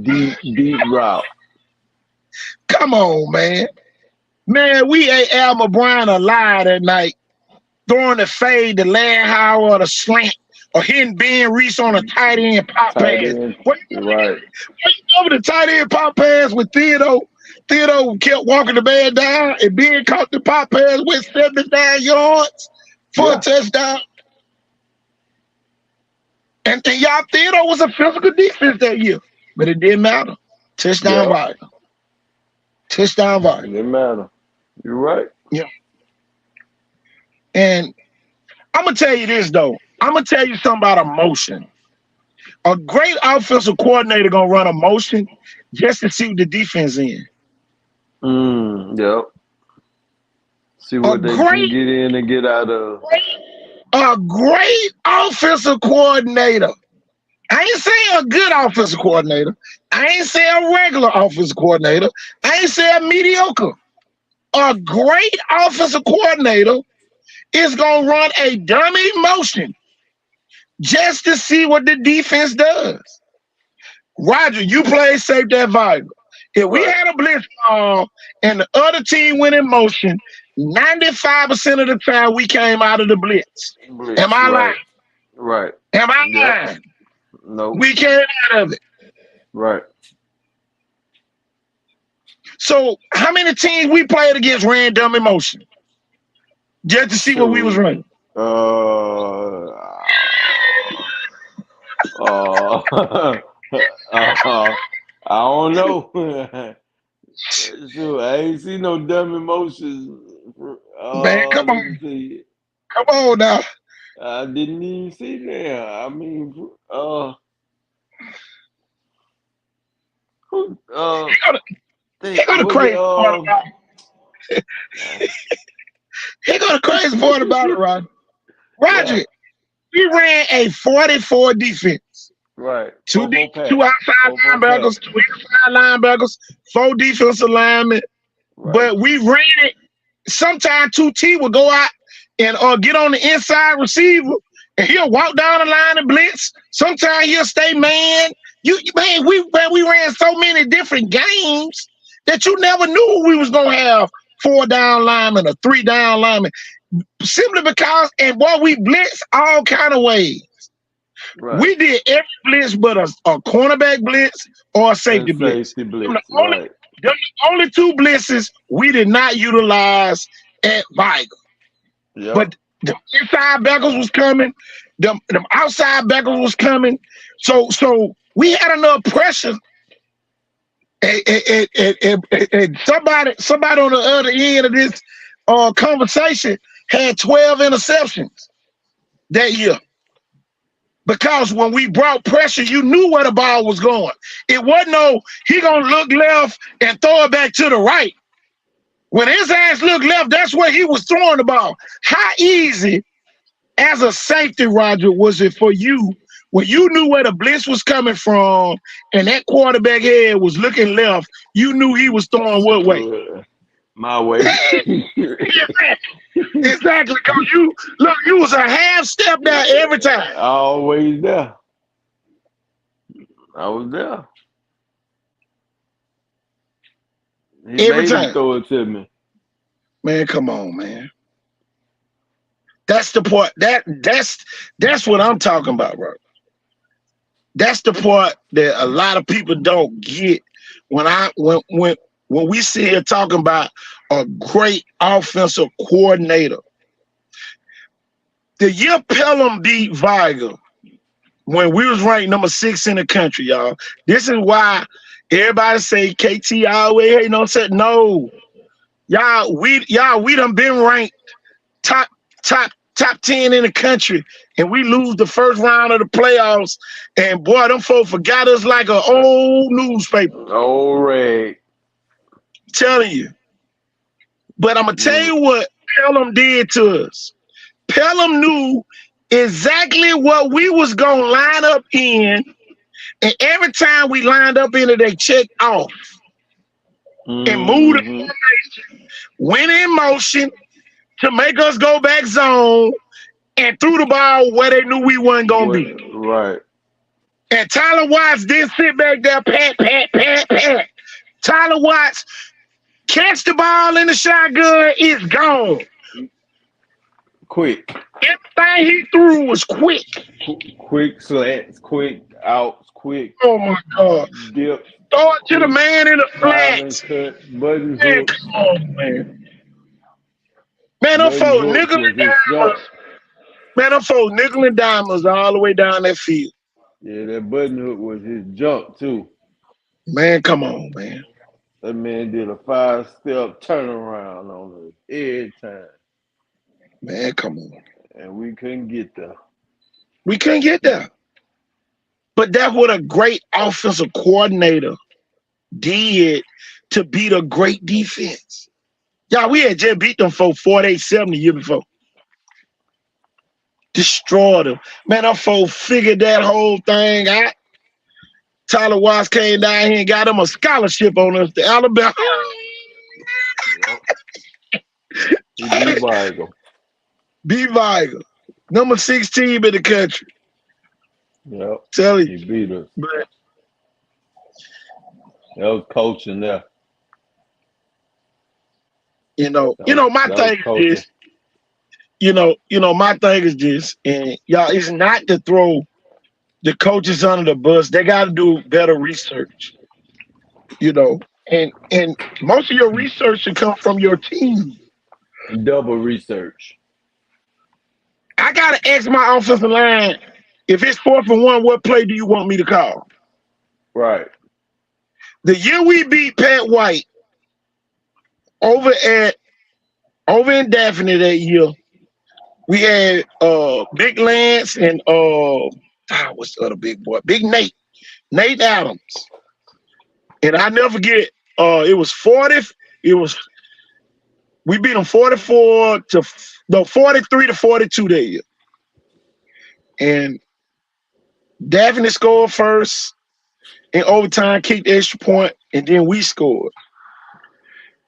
Deep route. Come on, man. Man, we ate Elmer Bryant alive that night, throwing the fade to Larry Howard or the slant, or hitting Ben Reese on a tight end pop pass. Right. Over the tight end pop pass with Theodore. Theodore kept walking the man down, and Ben caught the pop pass with 79 yards for a touchdown. And y'all, Theodore was a physical defense that year, but it didn't matter. Touchdown volume. Touchdown volume. It didn't matter. You're right. Yeah. And I'm going to tell you this, though. I'm going to tell you something about emotion. A great offensive coordinator going to run a motion just to see what the defense in. Yep. See what they can get in and get out of. A great offensive coordinator. I ain't saying a good offensive coordinator. I ain't saying a regular offensive coordinator. I ain't saying mediocre. A great offensive coordinator is going to run a dummy motion just to see what the defense does. Roger, you play safe that volume. If we had a blitz call and the other team went in motion, 95% of the time we came out of the blitz. Am I lying? Right. Am I lying? Nope. We came out of it. Right. So how many teams we played against ran Dumb Emotion? Just to see what we was Shoot. running. I don't know. Sure, I ain't seen no Dumb Emotions. Man, come Let me on. see. Come on now. I didn't even see that. I mean, who? Here go the Was it? crazy part about it. Here go the crazy part about it, Roger. Roger, Yeah, we ran a 44 defense. right. Two 4-4 pack. two outside 4-4 pack. linebackers, two inside linebackers, 4 defensive linemen. Right. But we ran it. Sometimes 2T would go out and get on the inside receiver, and he'll walk down the line and blitz. Sometimes he'll stay man. We ran so many different games that you never knew we was gonna have 4 down linemen or 3 down linemen. Simply because, and boy, we blitz all kind of ways. Right. We did every blitz but a cornerback blitz or a safety blitz. Safety blitz. Them Right. the only 2 blitzes we did not utilize at Viger. Yep. But the inside backers was coming, them outside backers was coming. So we had enough pressure. And somebody on the other end of this conversation had 12 interceptions that year. Because when we brought pressure, you knew where the ball was going. It wasn't no, he gonna look left and throw it back to the right. When his ass looked left, that's where he was throwing the ball. How easy, as a safety, Roger, was it for you when you knew where the blitz was coming from and that quarterback head was looking left, you knew he was throwing what way? My way. Exactly. Because you was a half step there every time. Always there. I was there. He Every made time. him throw it to me. Man, come on, man. That's the part. That's what I'm talking about, bro. That's the part that a lot of people don't get when we sit here talking about a great offensive coordinator. The year Pelham beat Viger, when we was ranked number 6 in the country, y'all. This is why everybody say KT always hating on set. No, y'all, we done been ranked top 10 in the country, and we lose the first round of the playoffs. And boy, them folks forgot us like an old newspaper. All right. Telling you. But I'm gonna tell you what Pelham did to us. Pelham knew exactly what we was gonna line up in, and every time we lined up in it, they checked off and moved the formation, went in motion to make us go back zone, and threw the ball where they knew we wasn't gonna be. Right. And Tyler Watts didn't sit back there, pat. Tyler Watts catch the ball in the shotgun, it's gone. Quick. Everything he threw was quick. Quick slants, quick outs, quick. Oh my God. Dip. Throw it to the man in the flats. Cut, button Man, hook. come on, man. Man, them folks nickel and dimers. Man, them folks nickel and dimers all the way down that field. Yeah, that button hook was his jump too. Man, come on, man. That man did a 5-step turnaround on us every time. Man, come on. And we couldn't get there. We couldn't get there. But that's what a great offensive coordinator did to beat a great defense. Y'all, we had just beat them for 48-7 the year before. Destroyed them. Man, them folks figured that whole thing out. Tyler Watts came down here and got him a scholarship on us to Alabama. He beat Viger. Beat Viger. Number 6 team in the country. Yep. Tell He you. beat us. But That was coaching there. my thing is this. My thing is this, and y'all, it's not to throw the coaches under the bus. They got to do better research, you know. And most of your research should come from your team. Double research. I gotta ask my offensive line, if it's 4th and 1, what play do you want me to call? Right. The year we beat Pat White over at over in Daphne that year, we had Big Lance and what's the other big boy? Big Nate Adams. And I never forget, it was 40, it was we beat them 43-42 that year. And Daphne scored first in overtime, kicked the extra point, and then we scored.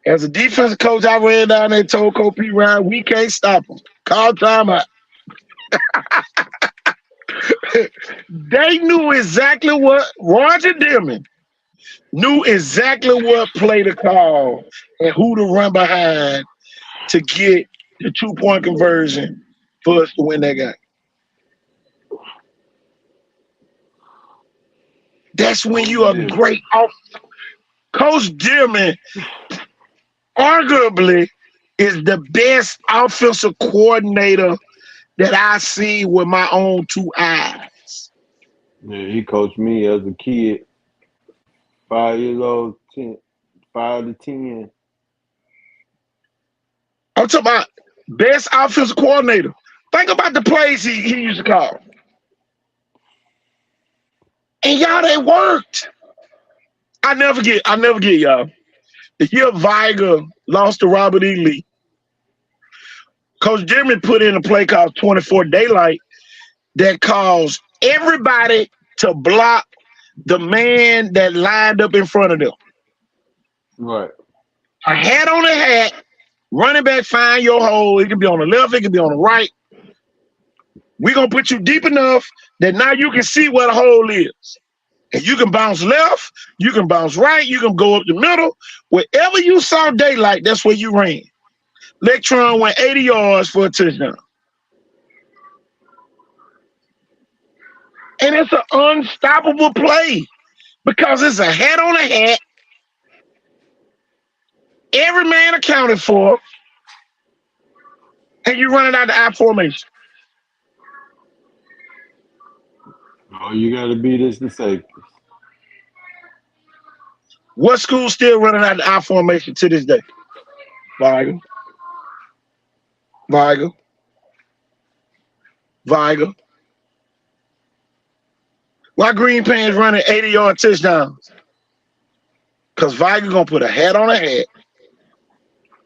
As a defensive coach, I ran down there and told Coach P. Ryan, we can't stop them. Call timeout. They knew exactly what Roger Dillman knew exactly what play to call and who to run behind to get the 2-point conversion for us to win that game. That's when you are great off. Coach Dillman arguably is the best offensive coordinator that I see with my own 2 eyes. Yeah, he coached me as a kid, 5 years old, 5 to 10. I'm talking about best offensive coordinator. Think about the plays he used to call. And y'all, they worked. I never get, y'all. The year Viger lost to Robert E. Lee, Coach Jimmy put in a play called 24 Daylight that caused everybody to block the man that lined up in front of them. Right. A hat on a hat, running back find your hole. It can be on the left, it can be on the right. We're going to put you deep enough that now you can see where the hole is. And you can bounce left, you can bounce right, you can go up the middle. Wherever you saw daylight, that's where you ran. Lectron went 80 yards for a touchdown. And it's an unstoppable play because it's a hat on a hat. Every man accounted for, and you run it out the I formation. All you got to beat is the safeties. What school still running out the I formation to this day? Viger. Why Green Pants running 80-yard touchdowns? Because Viger going to put a hat on a hat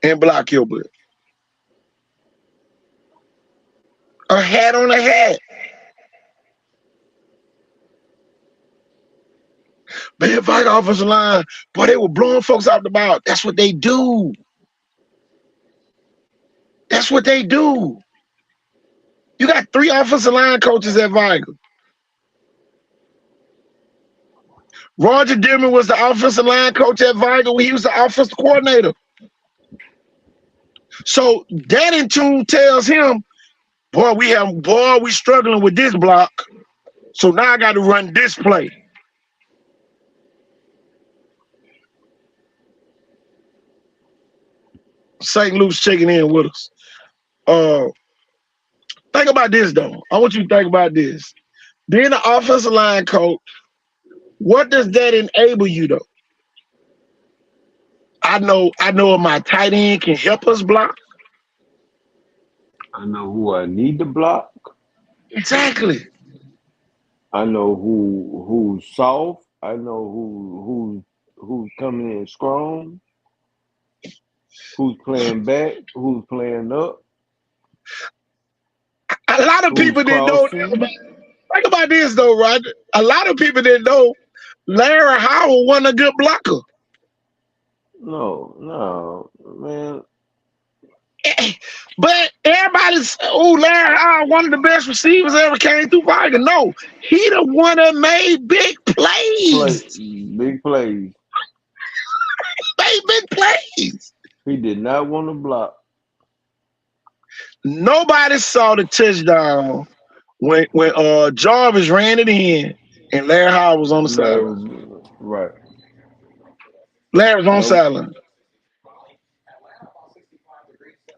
and block your butt. A hat on a hat. Man, Viger offensive line, boy, they were blowing folks out the ball. That's what they do. That's what they do. You got 3 offensive line coaches at Viger. Roger Dillman was the offensive line coach at Viger when he was the offensive coordinator. So that in tune tells him, we struggling with this block. So now I got to run this play. St. Luke's checking in with us. Think about this though. I want you to think about this. Being an offensive line coach, what does that enable you though? I know my tight end can help us block. I know who I need to block. Exactly. I know who's soft. I know who's coming in strong. Who's playing back? Who's playing up? A lot of people didn't know. Think about this though, Roger. A lot of people didn't know Larry Howard wasn't a good blocker. No, man. But everybody's, Larry Howard, one of the best receivers ever came through Viger. No, he the one that made big plays. Big plays. Made big plays. He did not want to block. Nobody saw the touchdown when Jarvis ran it in and Larry Howard was on the Larry sideline. was right. Larry was on the That was sideline.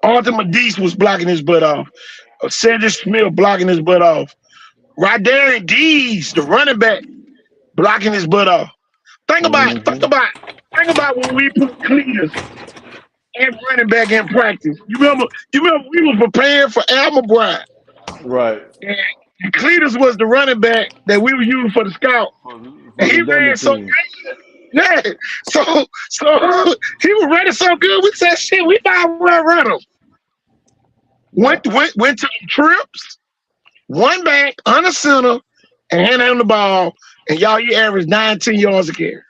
Arthur Medice was blocking his butt off. Cedric Smith blocking his butt off. Rydarian Dees, the running back, blocking his butt off. Think about, think mm-hmm. about, think about when we put Cletus and running back in practice. You remember we were preparing for Alma Bryant. Right. And Cletus was the running back that we were using for the scout. For And the he dummy ran so team. good. Yeah. So he was running so good, we said, shit, we might well run him. Yeah. Went to trips, one back, under center, and handed him the ball, and y'all, you averaged 9-10 yards a carry.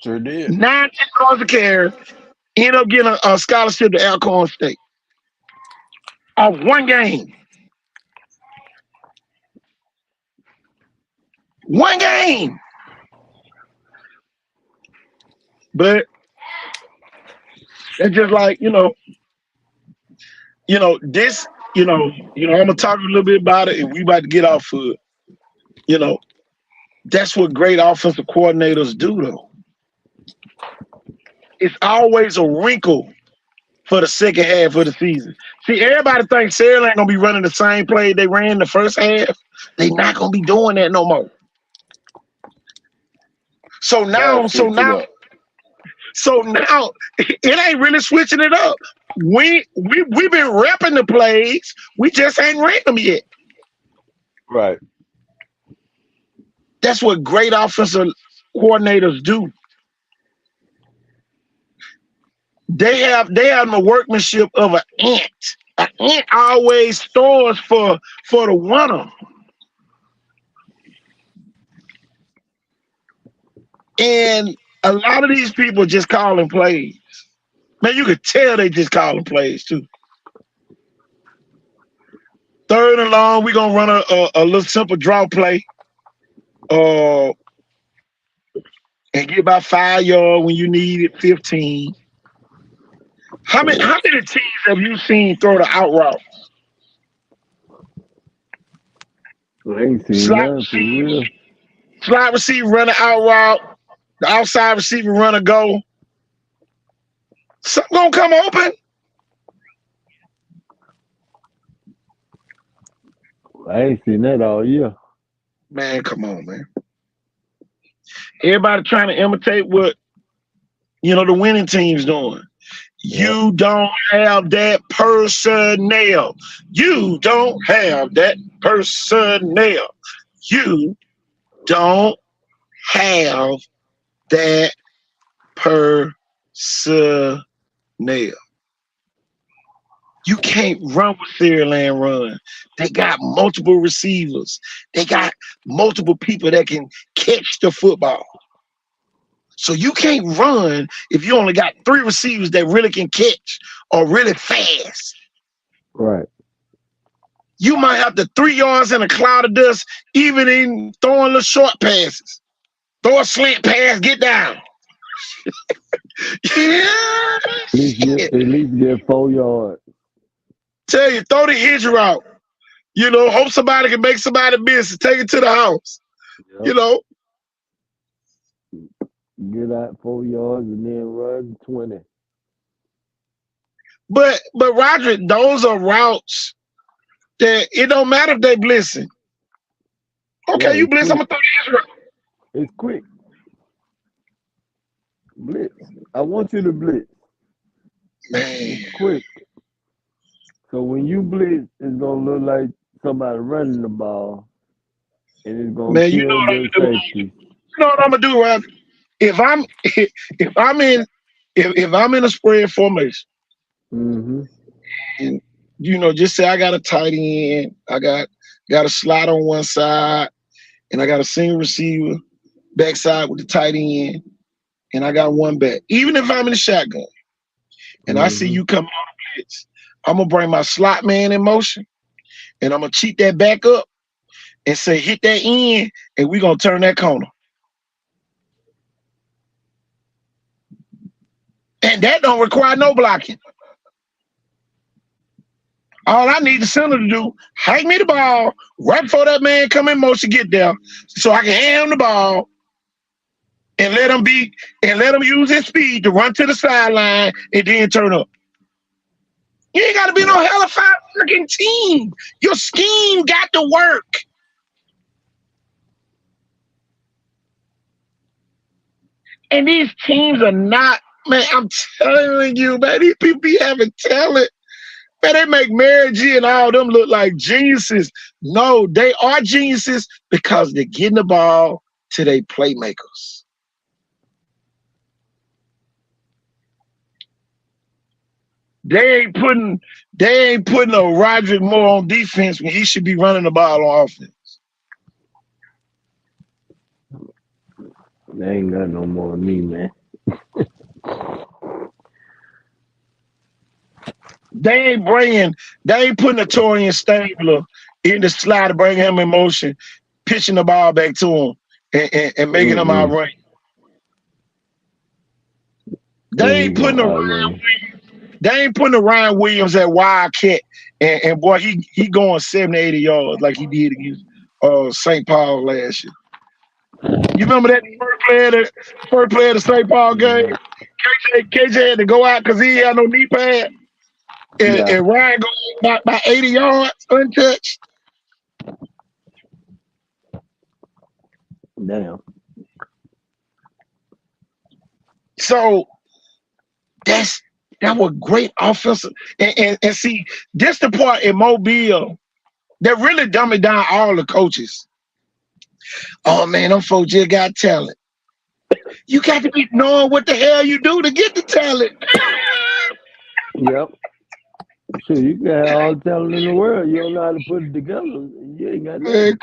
Sure did. 9-10 yards a carry. Ended up getting a scholarship to Alcorn State. Off one game. One game. But it's just like, this, I'm gonna talk a little bit about it and we about to get off of it. That's what great offensive coordinators do though. It's always a wrinkle for the second half of the season. See, everybody thinks Sarah ain't gonna be running the same play they ran the first half. They not gonna be doing that no more. So Gotta now, switch it up. it ain't really switching it up. We've been repping the plays. We just ain't ran them yet. Right. That's what great offensive coordinators do. They have the workmanship of an ant. An ant always stores for the winner. And a lot of these people just calling plays. Man, you could tell they just calling plays too. 3rd and long, we're gonna run a little simple draw play. And get about 5 yards when you need it, 15. How many teams have you seen throw the out route? I ain't seen none for real. Slot receiver run an out route. The outside receiver run a go. Something gonna come open. I ain't seen that all year. Man, come on, man. Everybody trying to imitate what the winning team's doing. Yeah. You don't have that personnel. You don't have that personnel. You don't have that personnel. You can't run with Serial and run. They got multiple receivers. They got multiple people that can catch the football. So you can't run if you only got 3 receivers that really can catch or really fast. Right. You might have to 3 yards in a cloud of dust, even in throwing little short passes. Throw a slant pass, get down. At least get 4 yards. Tell you, throw the hitch route. Hope somebody can make somebody miss and take it to the house. Yep. Get out 4 yards and then run 20. But Roderick, those are routes that it don't matter if they blitzing. Okay, you blitz, I'm gonna throw the hitch route. It's quick. Blitz. I want you to blitz. Man. It's quick. So when you blitz, it's gonna look like somebody running the ball, and it's gonna kill the safety. You know what I'm gonna do, Rob? If I'm in a spread formation, mm-hmm. and just say I got a tight end, I got a slot on one side, and I got a single receiver backside with the tight end, and I got one back. Even if I'm in the shotgun, and I see you coming on the blitz, I'm gonna bring my slot man in motion, and I'm gonna cheat that back up and say hit that end, and we're gonna turn that corner. And that don't require no blocking. All I need the center to do, hike me the ball right before that man come in motion, get there, so I can hand him the ball and let him use his speed to run to the sideline and then turn up. You ain't got to be no hellified freaking team. Your scheme got to work. And these teams are not, man, I'm telling you, man, these people be having talent. Man, they make Mary G and all them look like geniuses. No, they are geniuses because they're getting the ball to their playmakers. They ain't putting a Roderick Moore on defense when he should be running the ball on offense. They ain't got no more than me, man. They ain't putting a Torian Stabler in the slide to bring him in motion, pitching the ball back to him and making him out run. They ain't putting a Ryan Williams at Wildcat and boy, he going 70, 80 yards like he did against St. Paul last year. You remember that first player of the St. Paul game? KJ had to go out because he had no knee pad. And Ryan goes by 80 yards untouched. Damn. So that was great offensive. And see, this the part in Mobile that really dumbing down all the coaches. Oh man, them folks just got talent. You got to be knowing what the hell you do to get the talent. Yep. Sure, you can have all the talent in the world. You don't know how to put it together. You ain't got nothing.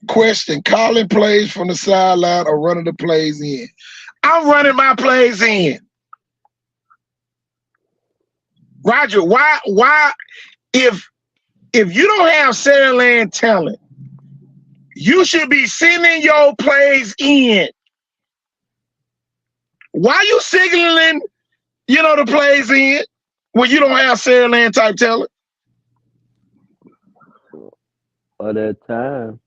Question: calling plays from the sideline or running the plays in? I'm running my plays in. Roger, why if you don't have Saraland talent, you should be sending your plays in. Why you signaling, the plays in when you don't have Saraland type talent? At that time.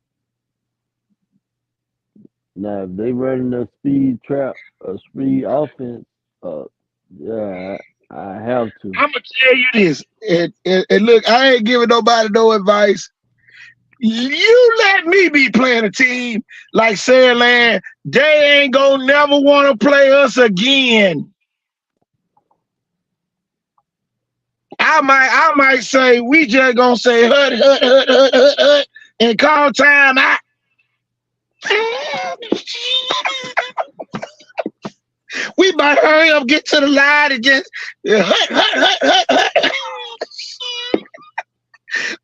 Now, if they running a speed trap, a speed offense, yeah, I have to. I'm gonna tell you this, and look, I ain't giving nobody no advice. You let me be playing a team like Saraland, they ain't gonna never want to play us again. I might say we just gonna say hut, and call time out. We might hurry up, get to the line, and just hut.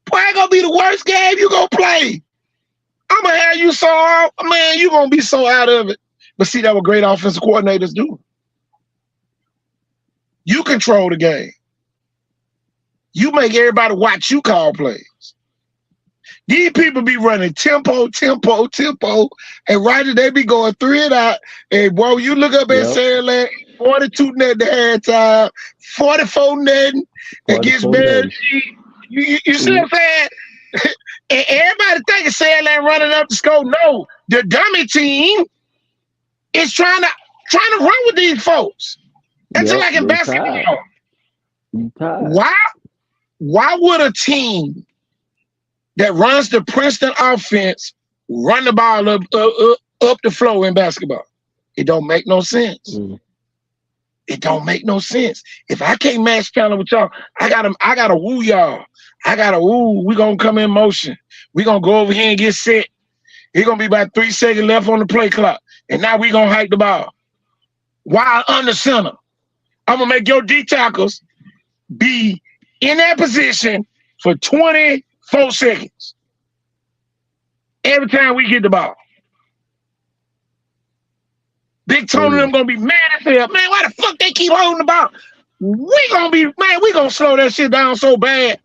Boy, ain't gonna be the worst game you gonna play. I'm gonna have you you gonna be so out of it. But see, that what great offensive coordinators do. You control the game. You make everybody watch you call plays. These people be running tempo, and right as they be going 3 and out. And boy, you look up at Saraland, 42 net at halftime, 44 net against Mary G. You see what I'm saying? And everybody thinking Saraland running up the score. No, the dummy team is trying to run with these folks. That's like in basketball. Why would a team that runs the Princeton offense run the ball up the floor in basketball? It don't make no sense. It don't make no sense. If I can't match talent with y'all, I gotta woo y'all. We gonna come in motion. We gonna go over here and get set. It's gonna be about 3 seconds left on the play clock. And now we gonna hike the ball. While under center, I'm gonna make your D tackles be in that position for 24 seconds. Every time we get the ball. Big Tony them gonna be mad as hell. Man, why the fuck they keep holding the ball? We gonna slow that shit down so bad.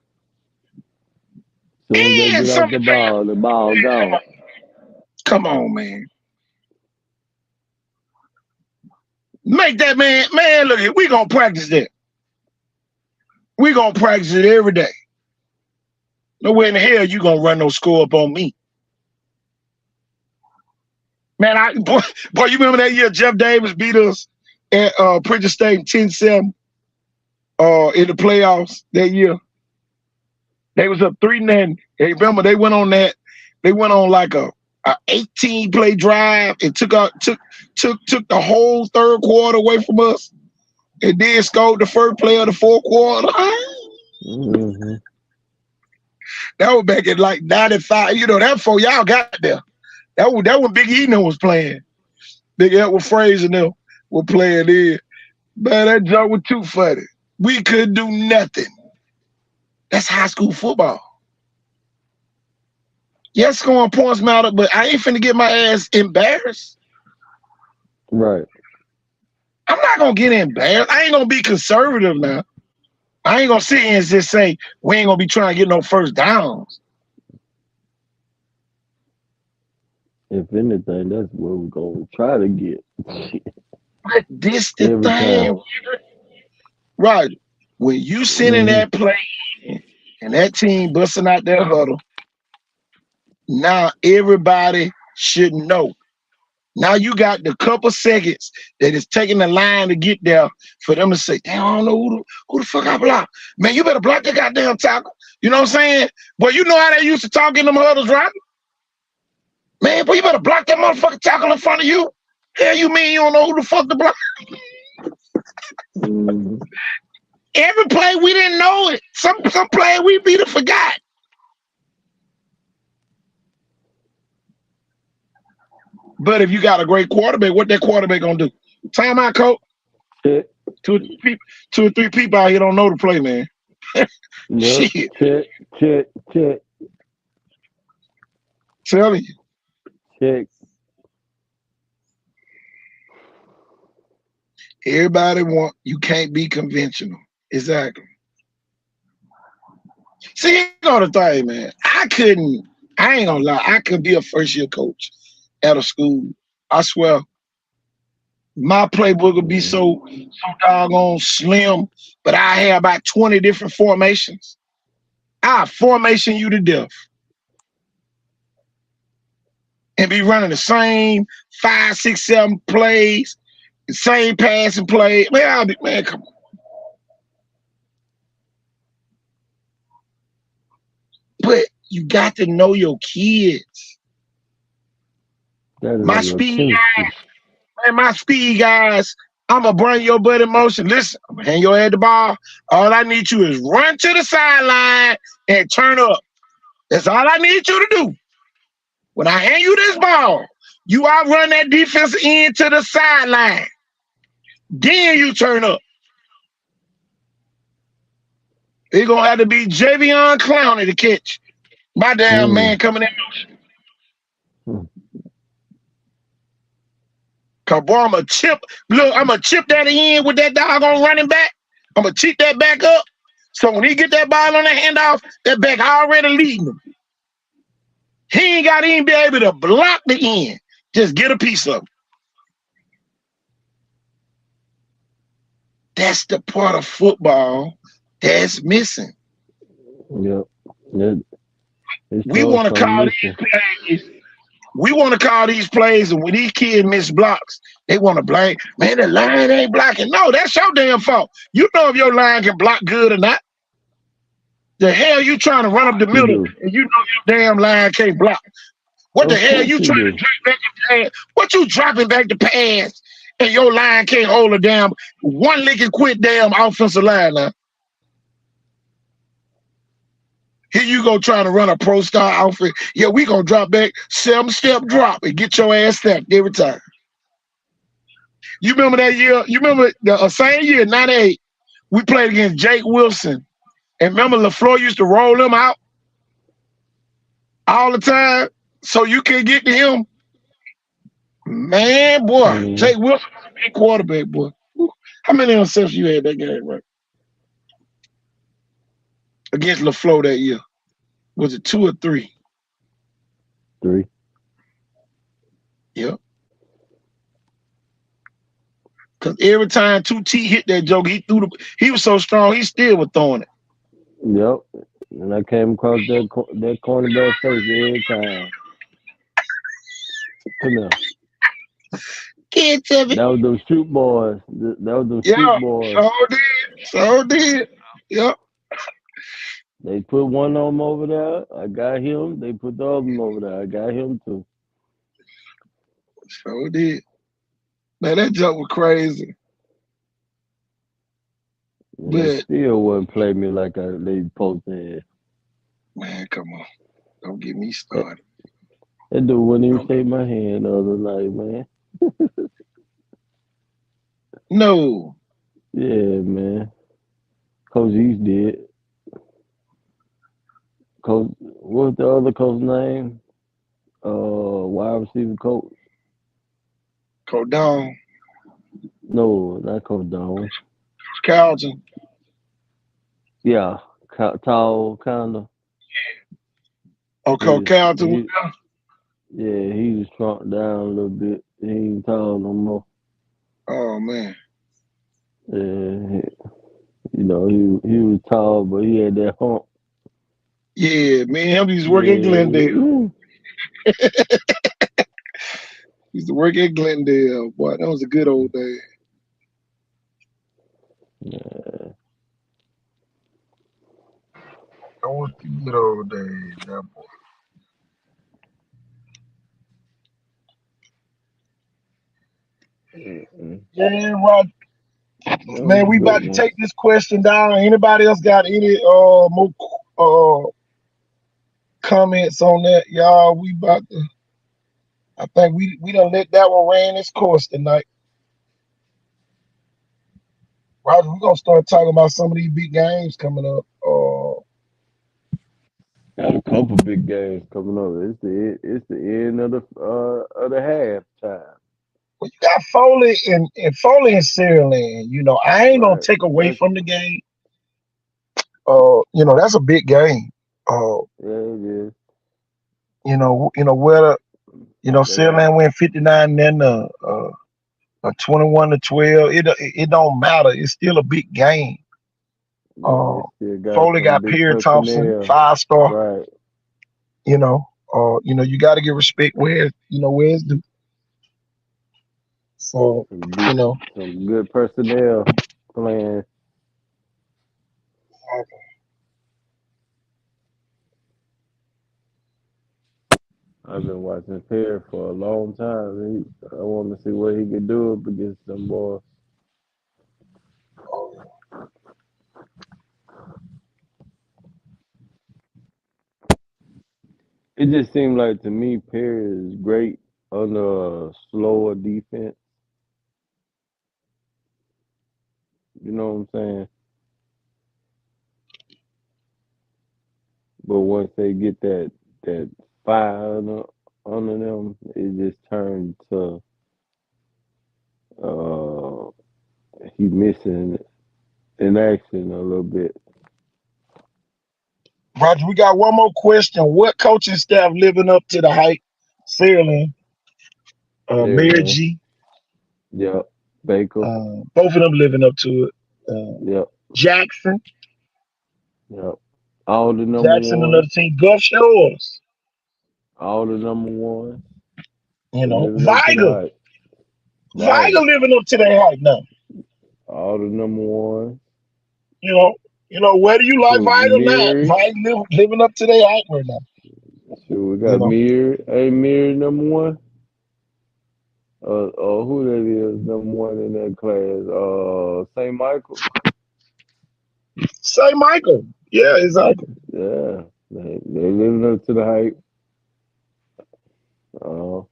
Soon as they get off the ball gone. Come on, man. Make that man, look, we gonna practice that. We gonna practice it every day. Nowhere in the hell you gonna run no score up on me. Man, boy, you remember that year Jeff Davis beat us at Pritchard State 10-7 in the playoffs that year? They was up 3-0. Hey, remember they went on like a 18-play drive and took the whole third quarter away from us, and then scored the first play of the fourth quarter. Mm-hmm. That was back in like 95. You know, that before y'all got there. That when Big Eno was playing. Big Edward Frazier and them were playing in. Man, that joke was too funny. We couldn't do nothing. That's high school football. Yes, scoring points matter, but I ain't finna get my ass embarrassed. Right. I'm not gonna get embarrassed. I ain't gonna be conservative now. I ain't gonna sit here and just say we ain't gonna be trying to get no first downs. If anything, that's what we're gonna try to get. But this the Every thing, time. right? When you sit in that play and that team busting out their huddle, now everybody should know. Now you got the couple seconds that it's taking the line to get there for them to say, damn, I don't know who the fuck I block. Man, you better block the goddamn tackle. You know what I'm saying? Well, you know how they used to talk in them huddles, right? Man, boy, you better block that motherfucking tackle in front of you. Hell, you mean you don't know who the fuck to block? Mm-hmm. Every play we didn't know it. Some play we beat or forgot. But if you got a great quarterback, what that quarterback gonna do? Timeout, coach. Check. Two or three people out here don't know the play, man. Yep. Shit. Check. Telling you. Check. Everybody you can't be conventional. Exactly. See, you know the thing, man. I ain't gonna lie, I could be a first-year coach at a school. I swear, my playbook would be so doggone slim, but I have about 20 different formations. I formation you to death. And be running the same 5, 6, 7 plays, the same passing play. Man, come on. But you got to know your kids. My speed guys, I'm going to bring your butt in motion. Listen, I'm going to hand your head the ball. All I need you is run to the sideline and turn up. That's all I need you to do. When I hand you this ball, you outrun that defense end to the sideline. Then you turn up. It's going to have to be Javion Clowney to catch. My damn man coming in motion. Cause boy, I'm going to chip that in with that doggone running back. I'm going to cheat that back up. So when he get that ball on the handoff, that back already leading him. He ain't got to even be able to block the end. Just get a piece of it. That's the part of football that's missing. Yep. We want to call these plays. We want to call these plays, and when these kids miss blocks, they want to blame, man, the line ain't blocking. No, that's your damn fault. You know if your line can block good or not. The hell you trying to run up the middle, and you know your damn line can't block. What the hell you trying to drop back the pass? What you dropping back the pass, and your line can't hold a damn one lick and quit damn offensive line now? Here you go trying to run a pro star outfit. Yeah, we gonna drop back 7-step drop and get your ass stacked every time. You remember that year? You remember the same year, 98, we played against Jake Wilson. And remember LaFleur used to roll him out all the time so you can get to him? Man, boy, Jake Wilson was a big quarterback, boy. How many interceptions you had that game, right? Against LaFleur that year. Was it 2 or 3? 3. Yep. Because every time 2T hit that joke, he was so strong, he still was throwing it. Yep. And I came across that cornerback face every time. Come here. Kid to me. That was those shoot boys. That was those shoot Yeah, boys. so did. So did. Yep. They put one of them over there. I got him. They put the other one over there. I got him too. So did. Man, that joke was crazy. And they But still wouldn't play me like they supposed to. man, come on. Don't get me That, started. that dude wouldn't even Don't shake my hand the other night, man. No. Yeah, man. Coach East did. Coach, what's the other coach name? Wide receiver coach. Coach Don. No, not Coach Don. Carlton. Yeah, tall, kind of. Oh, He Coach just, Carlton was he, yeah, he just shrunk down a little bit. He ain't tall no more. there. Oh man. Yeah, he was tall, but he had that hump. Yeah, man, him used to work at Glendale. Yeah, He used to work at Glendale. Boy, that was a good old day. yeah. That was the good old days, that boy. Mm-mm. Yeah, right. That was Man, a we good about to one. take this question down. Anybody else got any more comments on that? Y'all, we about to I think we done let that one ran its course tonight. Roger, we're gonna start talking about some of these big games coming up. Got a couple big games coming up. It's the end of the halftime. Well, you got Foley and Sierra. You know, I ain't gonna Right. take away That's from the game. That's a big game. Uh, yeah, it is. whether They got Sierra win 59, then a 21-12. It don't matter. It's still a big game. yeah, Uh, they still got Foley some got big Perry Thompson, personnel. 5-star. Right. You got to give respect where it's due. So, Some you deep, know, some good personnel playing. I've been watching Perry for a long time. I want to see what he can do up against them boys. It just seemed like to me Perry is great under a slower defense. You know what I'm saying? But once they get that fire under them, it just turns to uh he missing in action a little bit. Roger, we got one more question. What coaching staff living up to the hype? Sailing, Mayor Maryland. G, Yep. Baker. both of them living up to it. Yep. Jackson, Yep. All the number Jackson, another one. team. Gulf Shores, All the number one. you They know, living up to the Viger, hype. Right. Viger living up to that hype now. All the number one. You know, whether you like Shoot, Viger or not, Mirror. Living up to their hype right now. Shoot, we You got know, Mirror. Hey, Mirror number one. Who that is number one in that class? St. Michael. say Michael. Yeah, exactly. Yeah, they living up to the hype. Uh,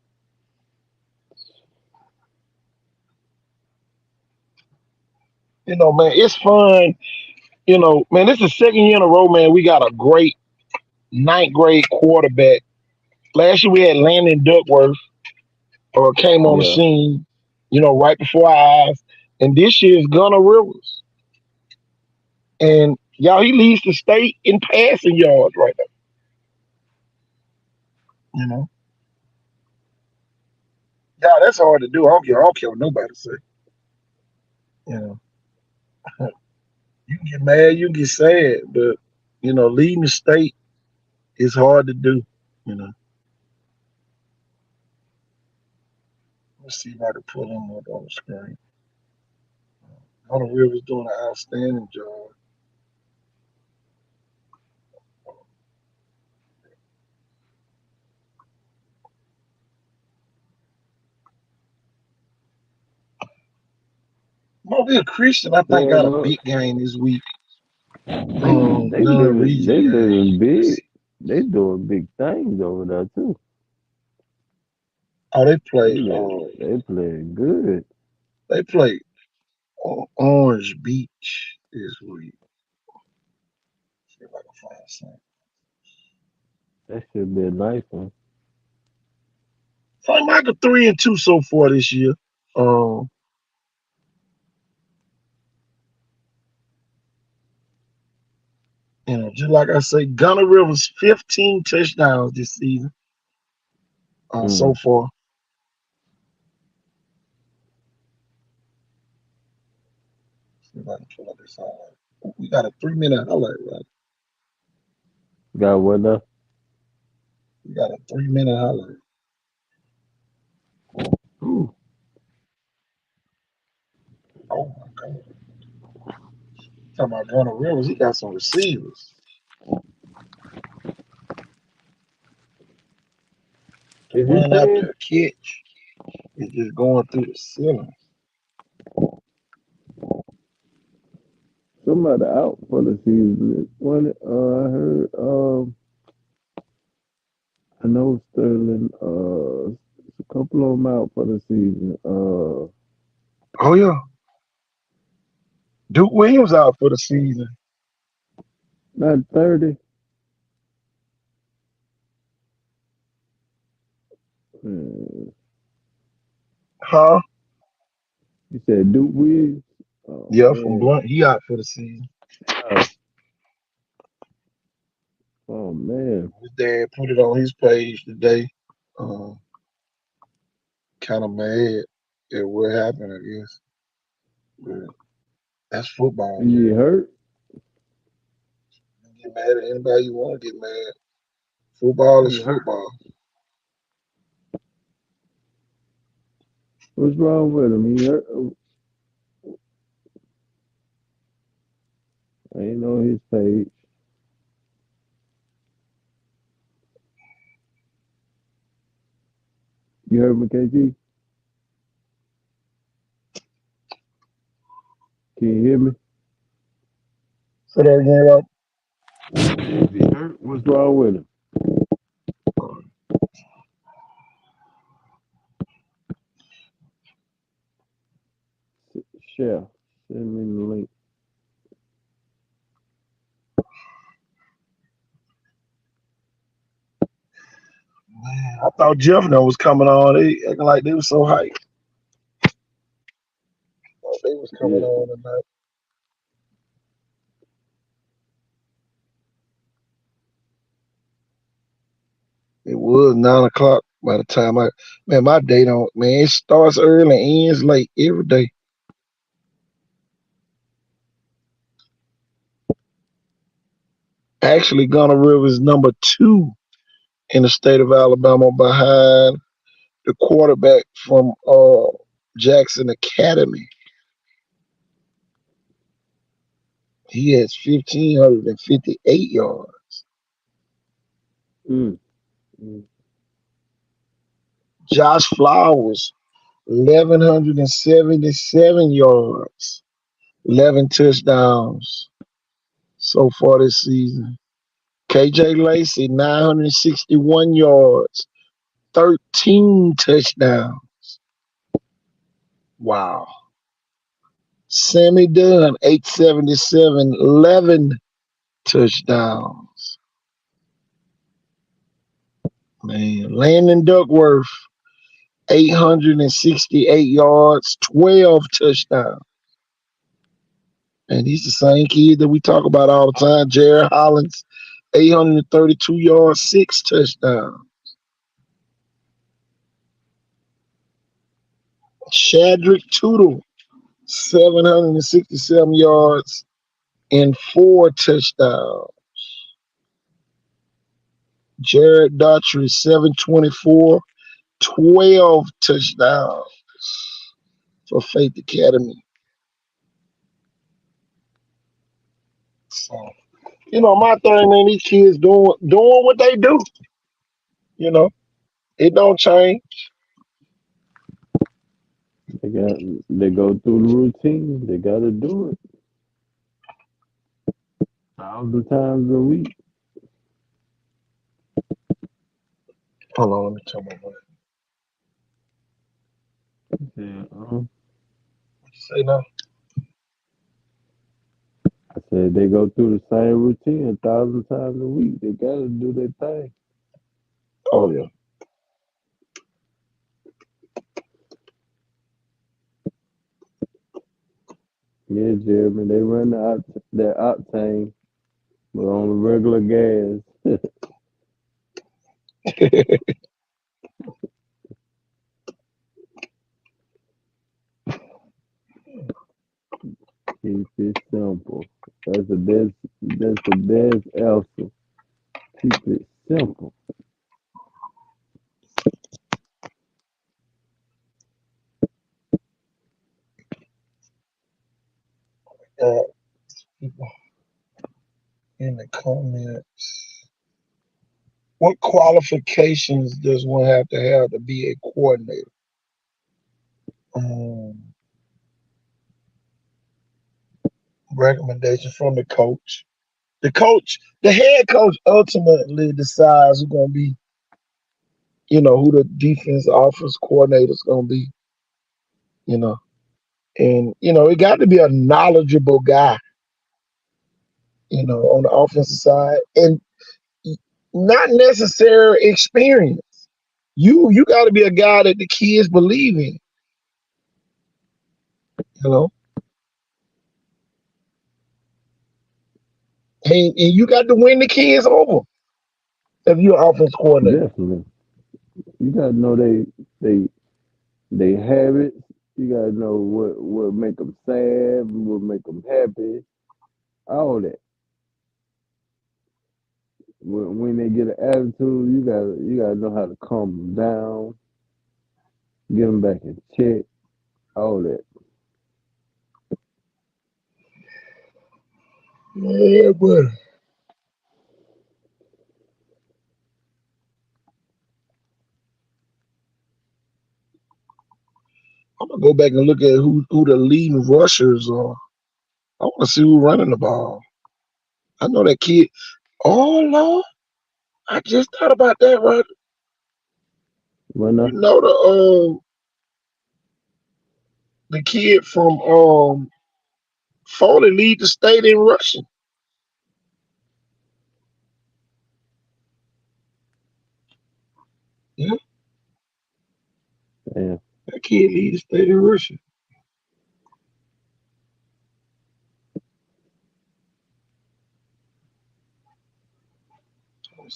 You know, man, it's fun. Man, this is the second year in a row, man. We got a great ninth grade quarterback. Last year we had Landon Duckworth, came on the yeah, scene, right before our eyes. And this year is Gunnar Rivers. And y'all, he leads the state in passing yards right now. You know, yeah, that's hard to do. I don't care what nobody say. You know, you can get mad, you can get sad, but leading the state is hard to do. You know, let's see if I can pull them up on the screen. Hunter Rivers doing an outstanding job. Mobile Christian, I think, Yeah, got a well, big game this week. they Non-region game. living Let's big. see. They doing big things over there too. Oh, they play. They play good. They play Orange Beach this week. See if I can find something. That should be a nice one. St. Michael 3-2 so far this year. Um, just like I say, Gunner Rivers 15 touchdowns this season so Mm. far. See if I can pull up this highlight. We got a 3-minute highlight, right? Got what now? We got a 3-minute highlight. Ooh. Oh my God. Talking about Gunner Rivers, he got some receivers. The Is he run after playing? a catch is just going through the ceiling. Somebody out for the season. One, I heard. I know Sterling. A couple of them out for the season. Oh yeah. Duke Williams out for the season. Not 30. Uh, Huh? you said Duke Williams. Oh Yeah, from man. Blunt. He out for the season. Oh, oh man. His dad put it on his page today. Um, kind of mad at what happened, I guess. But that's football, You get man. hurt? You get mad at anybody you want to get mad. Football is You hurt? football. What's wrong with him? He hurt? I ain't on his page. You heard me, KG? Can you hear me? So that again, Rob? Is he hurt? What's wrong with him? Share. Send me the link. Man, I thought Jeff was coming on. They acting like they was so hyped. Thought they was coming Yeah. on tonight. It was 9 o'clock by the time my day don't, man, it starts early and ends late every day. Actually, Gunner River is number 2 in the state of Alabama behind the quarterback from Jackson Academy. He has 1,558 yards. Mm. Mm. Josh Flowers, 1,177 yards, 11 touchdowns so far this season. KJ Lacey, 961 yards, 13 touchdowns. Wow. Sammy Dunn, 877, 11 touchdowns. Man, Landon Duckworth, 868 yards, 12 touchdowns. And he's the same kid that we talk about all the time. Jared Hollins, 832 yards, 6 touchdowns. Shadrick Tootle, 767 yards and 4 touchdowns. Jared Daughtry, 724, 12 touchdowns for Faith Academy. So, my thing, man, these kids doing what they do. It don't change. They go through the routine. They got to do it 1,000 times a week. Hold on, let me tell my wife. Yeah, What you say now? I said they go through the same routine 1,000 times a week. They got to do their thing. Oh yeah. Yeah, Jeremy, they run their octane, but on the regular gas. Keep it simple. That's the best. That's the best answer. Keep it simple. People in the comments. What qualifications does one have to be a coordinator? Recommendation from the coach. The head coach ultimately decides who's gonna be, who the defense offense coordinator is gonna be, you know. And it got to be a knowledgeable guy, on the offensive side, and not necessary experience. You got to be a guy that the kids believe in, you know. And you got to win the kids over if you're an offense coordinator. Definitely, you gotta know they habits. You gotta know what make them sad, what make them happy, all that. When they get an attitude, you gotta know how to calm them down, get them back in check, all that. Yeah, but I'm gonna go back and look at who the leading rushers are. I want to see who's running the ball. I know that kid. Oh Lord, I just thought about that, right? When You know the kid from Foley lead the state in rushing. Yeah, yeah, that kid lead the state in rushing.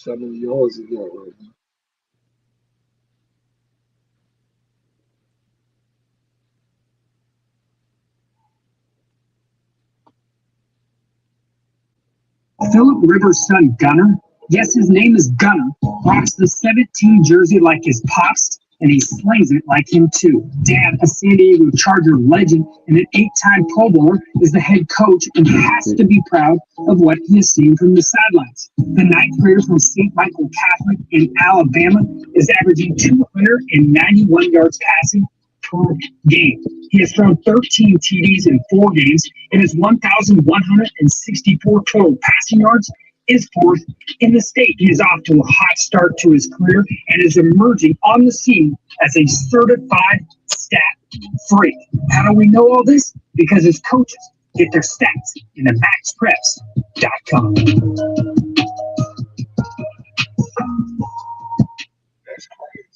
How many yards he got right now? Philip Rivers' son Gunner, yes, his name is Gunner, rocks the 17 jersey like his pops, and he slings it like him too. Dad, a San Diego Charger legend and an 8-time Pro Bowler, is the head coach and has to be proud of what he has seen from the sidelines. The ninth grader from St. Michael Catholic in Alabama is averaging 291 yards passing per game. He has thrown 13 TDs in 4 games, and his 1,164 total passing yards is fourth in the state. He is off to a hot start to his career and is emerging on the scene as a certified stat freak. How do we know all this? Because his coaches get their stats in the maxpreps.com. That's crazy.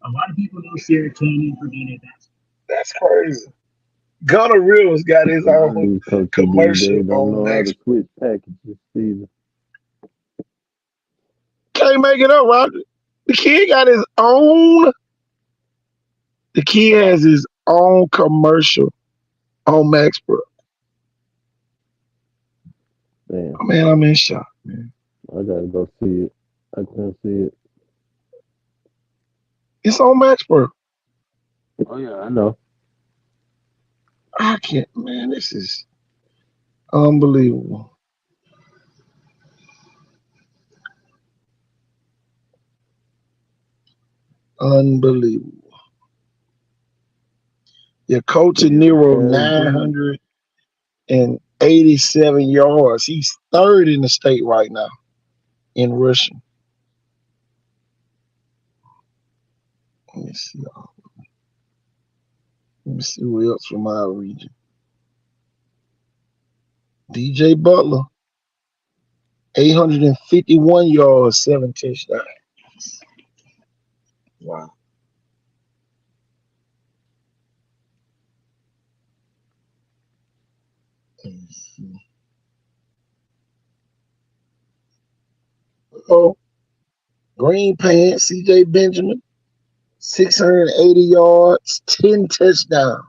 A lot of people know Sarah Canyon for being a best. That's crazy. Gunner Rivers got his a lot of own these coaches these commercial days don't on know how Max. to switch packages either. Can't make it up, Roger. The kid got his own. The kid has his own commercial on Max Pro. Damn. Man, I'm in shock, man. I gotta go see it. I can't see it. It's on Maxburg. Oh yeah, I know. I can't, man. This is unbelievable. Unbelievable. Your coach and Yeah, Nero man. 987 yards. He's third in the state right now in rushing. Let me see. Let me see who else from our region. DJ Butler, 851 yards, 7 touchdowns. Wow. Let me see. Oh, Green Pants, CJ Benjamin, 680 yards, 10 touchdowns.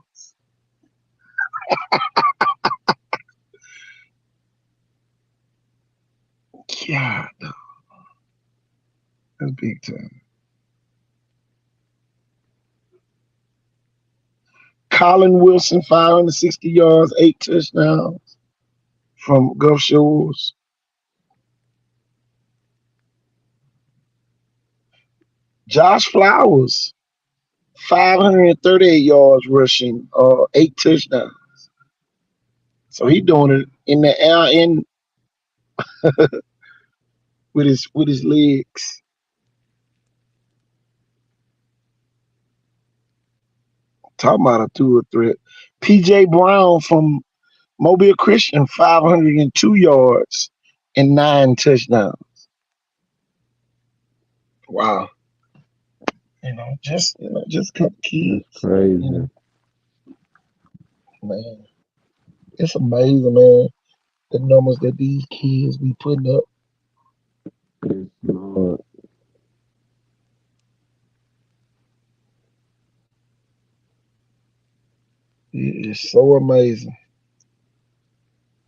God, that's big time. Colin Wilson, 560 yards, 8 touchdowns from Gulf Shores. Josh Flowers, 538 yards rushing, 8 touchdowns. So he doing it in the air and with his legs. Talking about a two or threat. PJ Brown from Mobile Christian, 502 yards and 9 touchdowns. Wow. Just a couple That's kids. crazy. Man. It's amazing, man. The numbers that these kids be putting up. It's Lord. It is so amazing.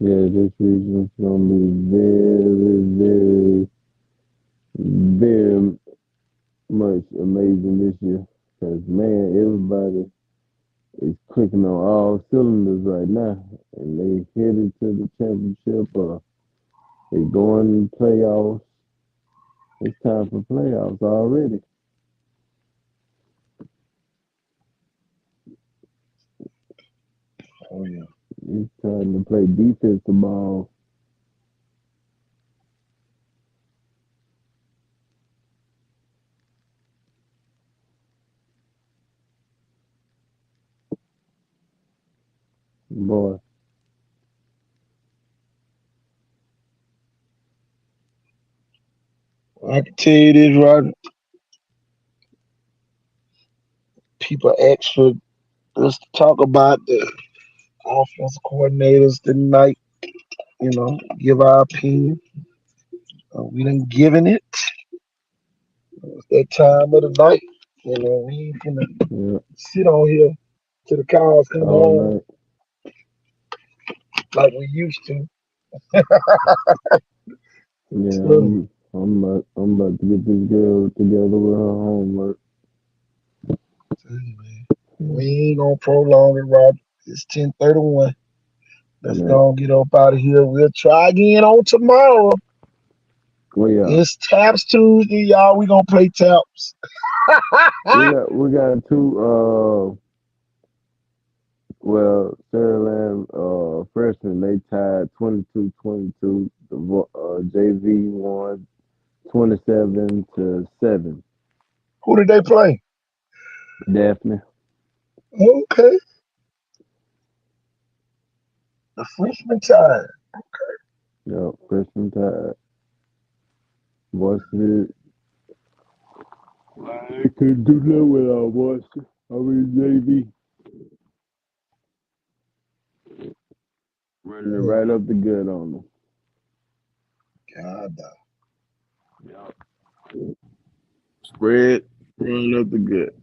Yeah, this region's gonna be very, very much amazing this year. Cause man, everybody is clicking on all cylinders right now, and they headed to the championship. They going to playoffs. It's time for playoffs already. Oh yeah. It's time to play defensive ball. Boy, I can tell you this, Roger. People ask for us to talk about the offensive coordinators tonight. Give our opinion. We done given it. It's that time of the night. We ain't gonna yeah, sit on here till the cows come all home night. like we used to. Yeah, So, I'm about to get this girl together with her homework. man, we ain't gonna prolong it, Rob. It's 10:31. Let's Yeah. go and get up out of here. We'll try again on tomorrow. Well, yeah, It's Taps Tuesday, y'all. We gonna play taps. we got two. Well, Sutherland freshmen they tied 22-22. The JV won 27-7. Who did they play? Daphne. Okay, the freshman time. Yeah, freshman tied. Varsity. I couldn't do nothing without varsity. I mean JV. Running it Mm, right up the gut on them. God, Yeah. Spread, running up the gut.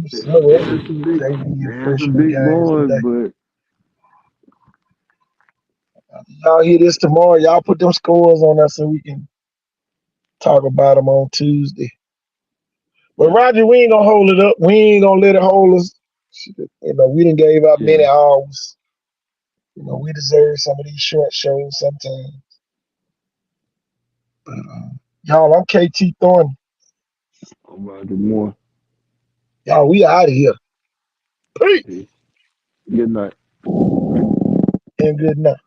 so They had some big, JV they and had some freshman big games boys, today. but Y'all hear this tomorrow. Y'all put them scores on us so we can talk about them on Tuesday. But Roger, we ain't gonna hold it up. We ain't gonna let it hold us. You know, we done gave up many Yeah. hours. You know, we deserve some of these short shows sometimes. But y'all, I'm KT Thornton. I'm Roger Moore. Y'all, we out of here. Peace Peace. Good night. and good night.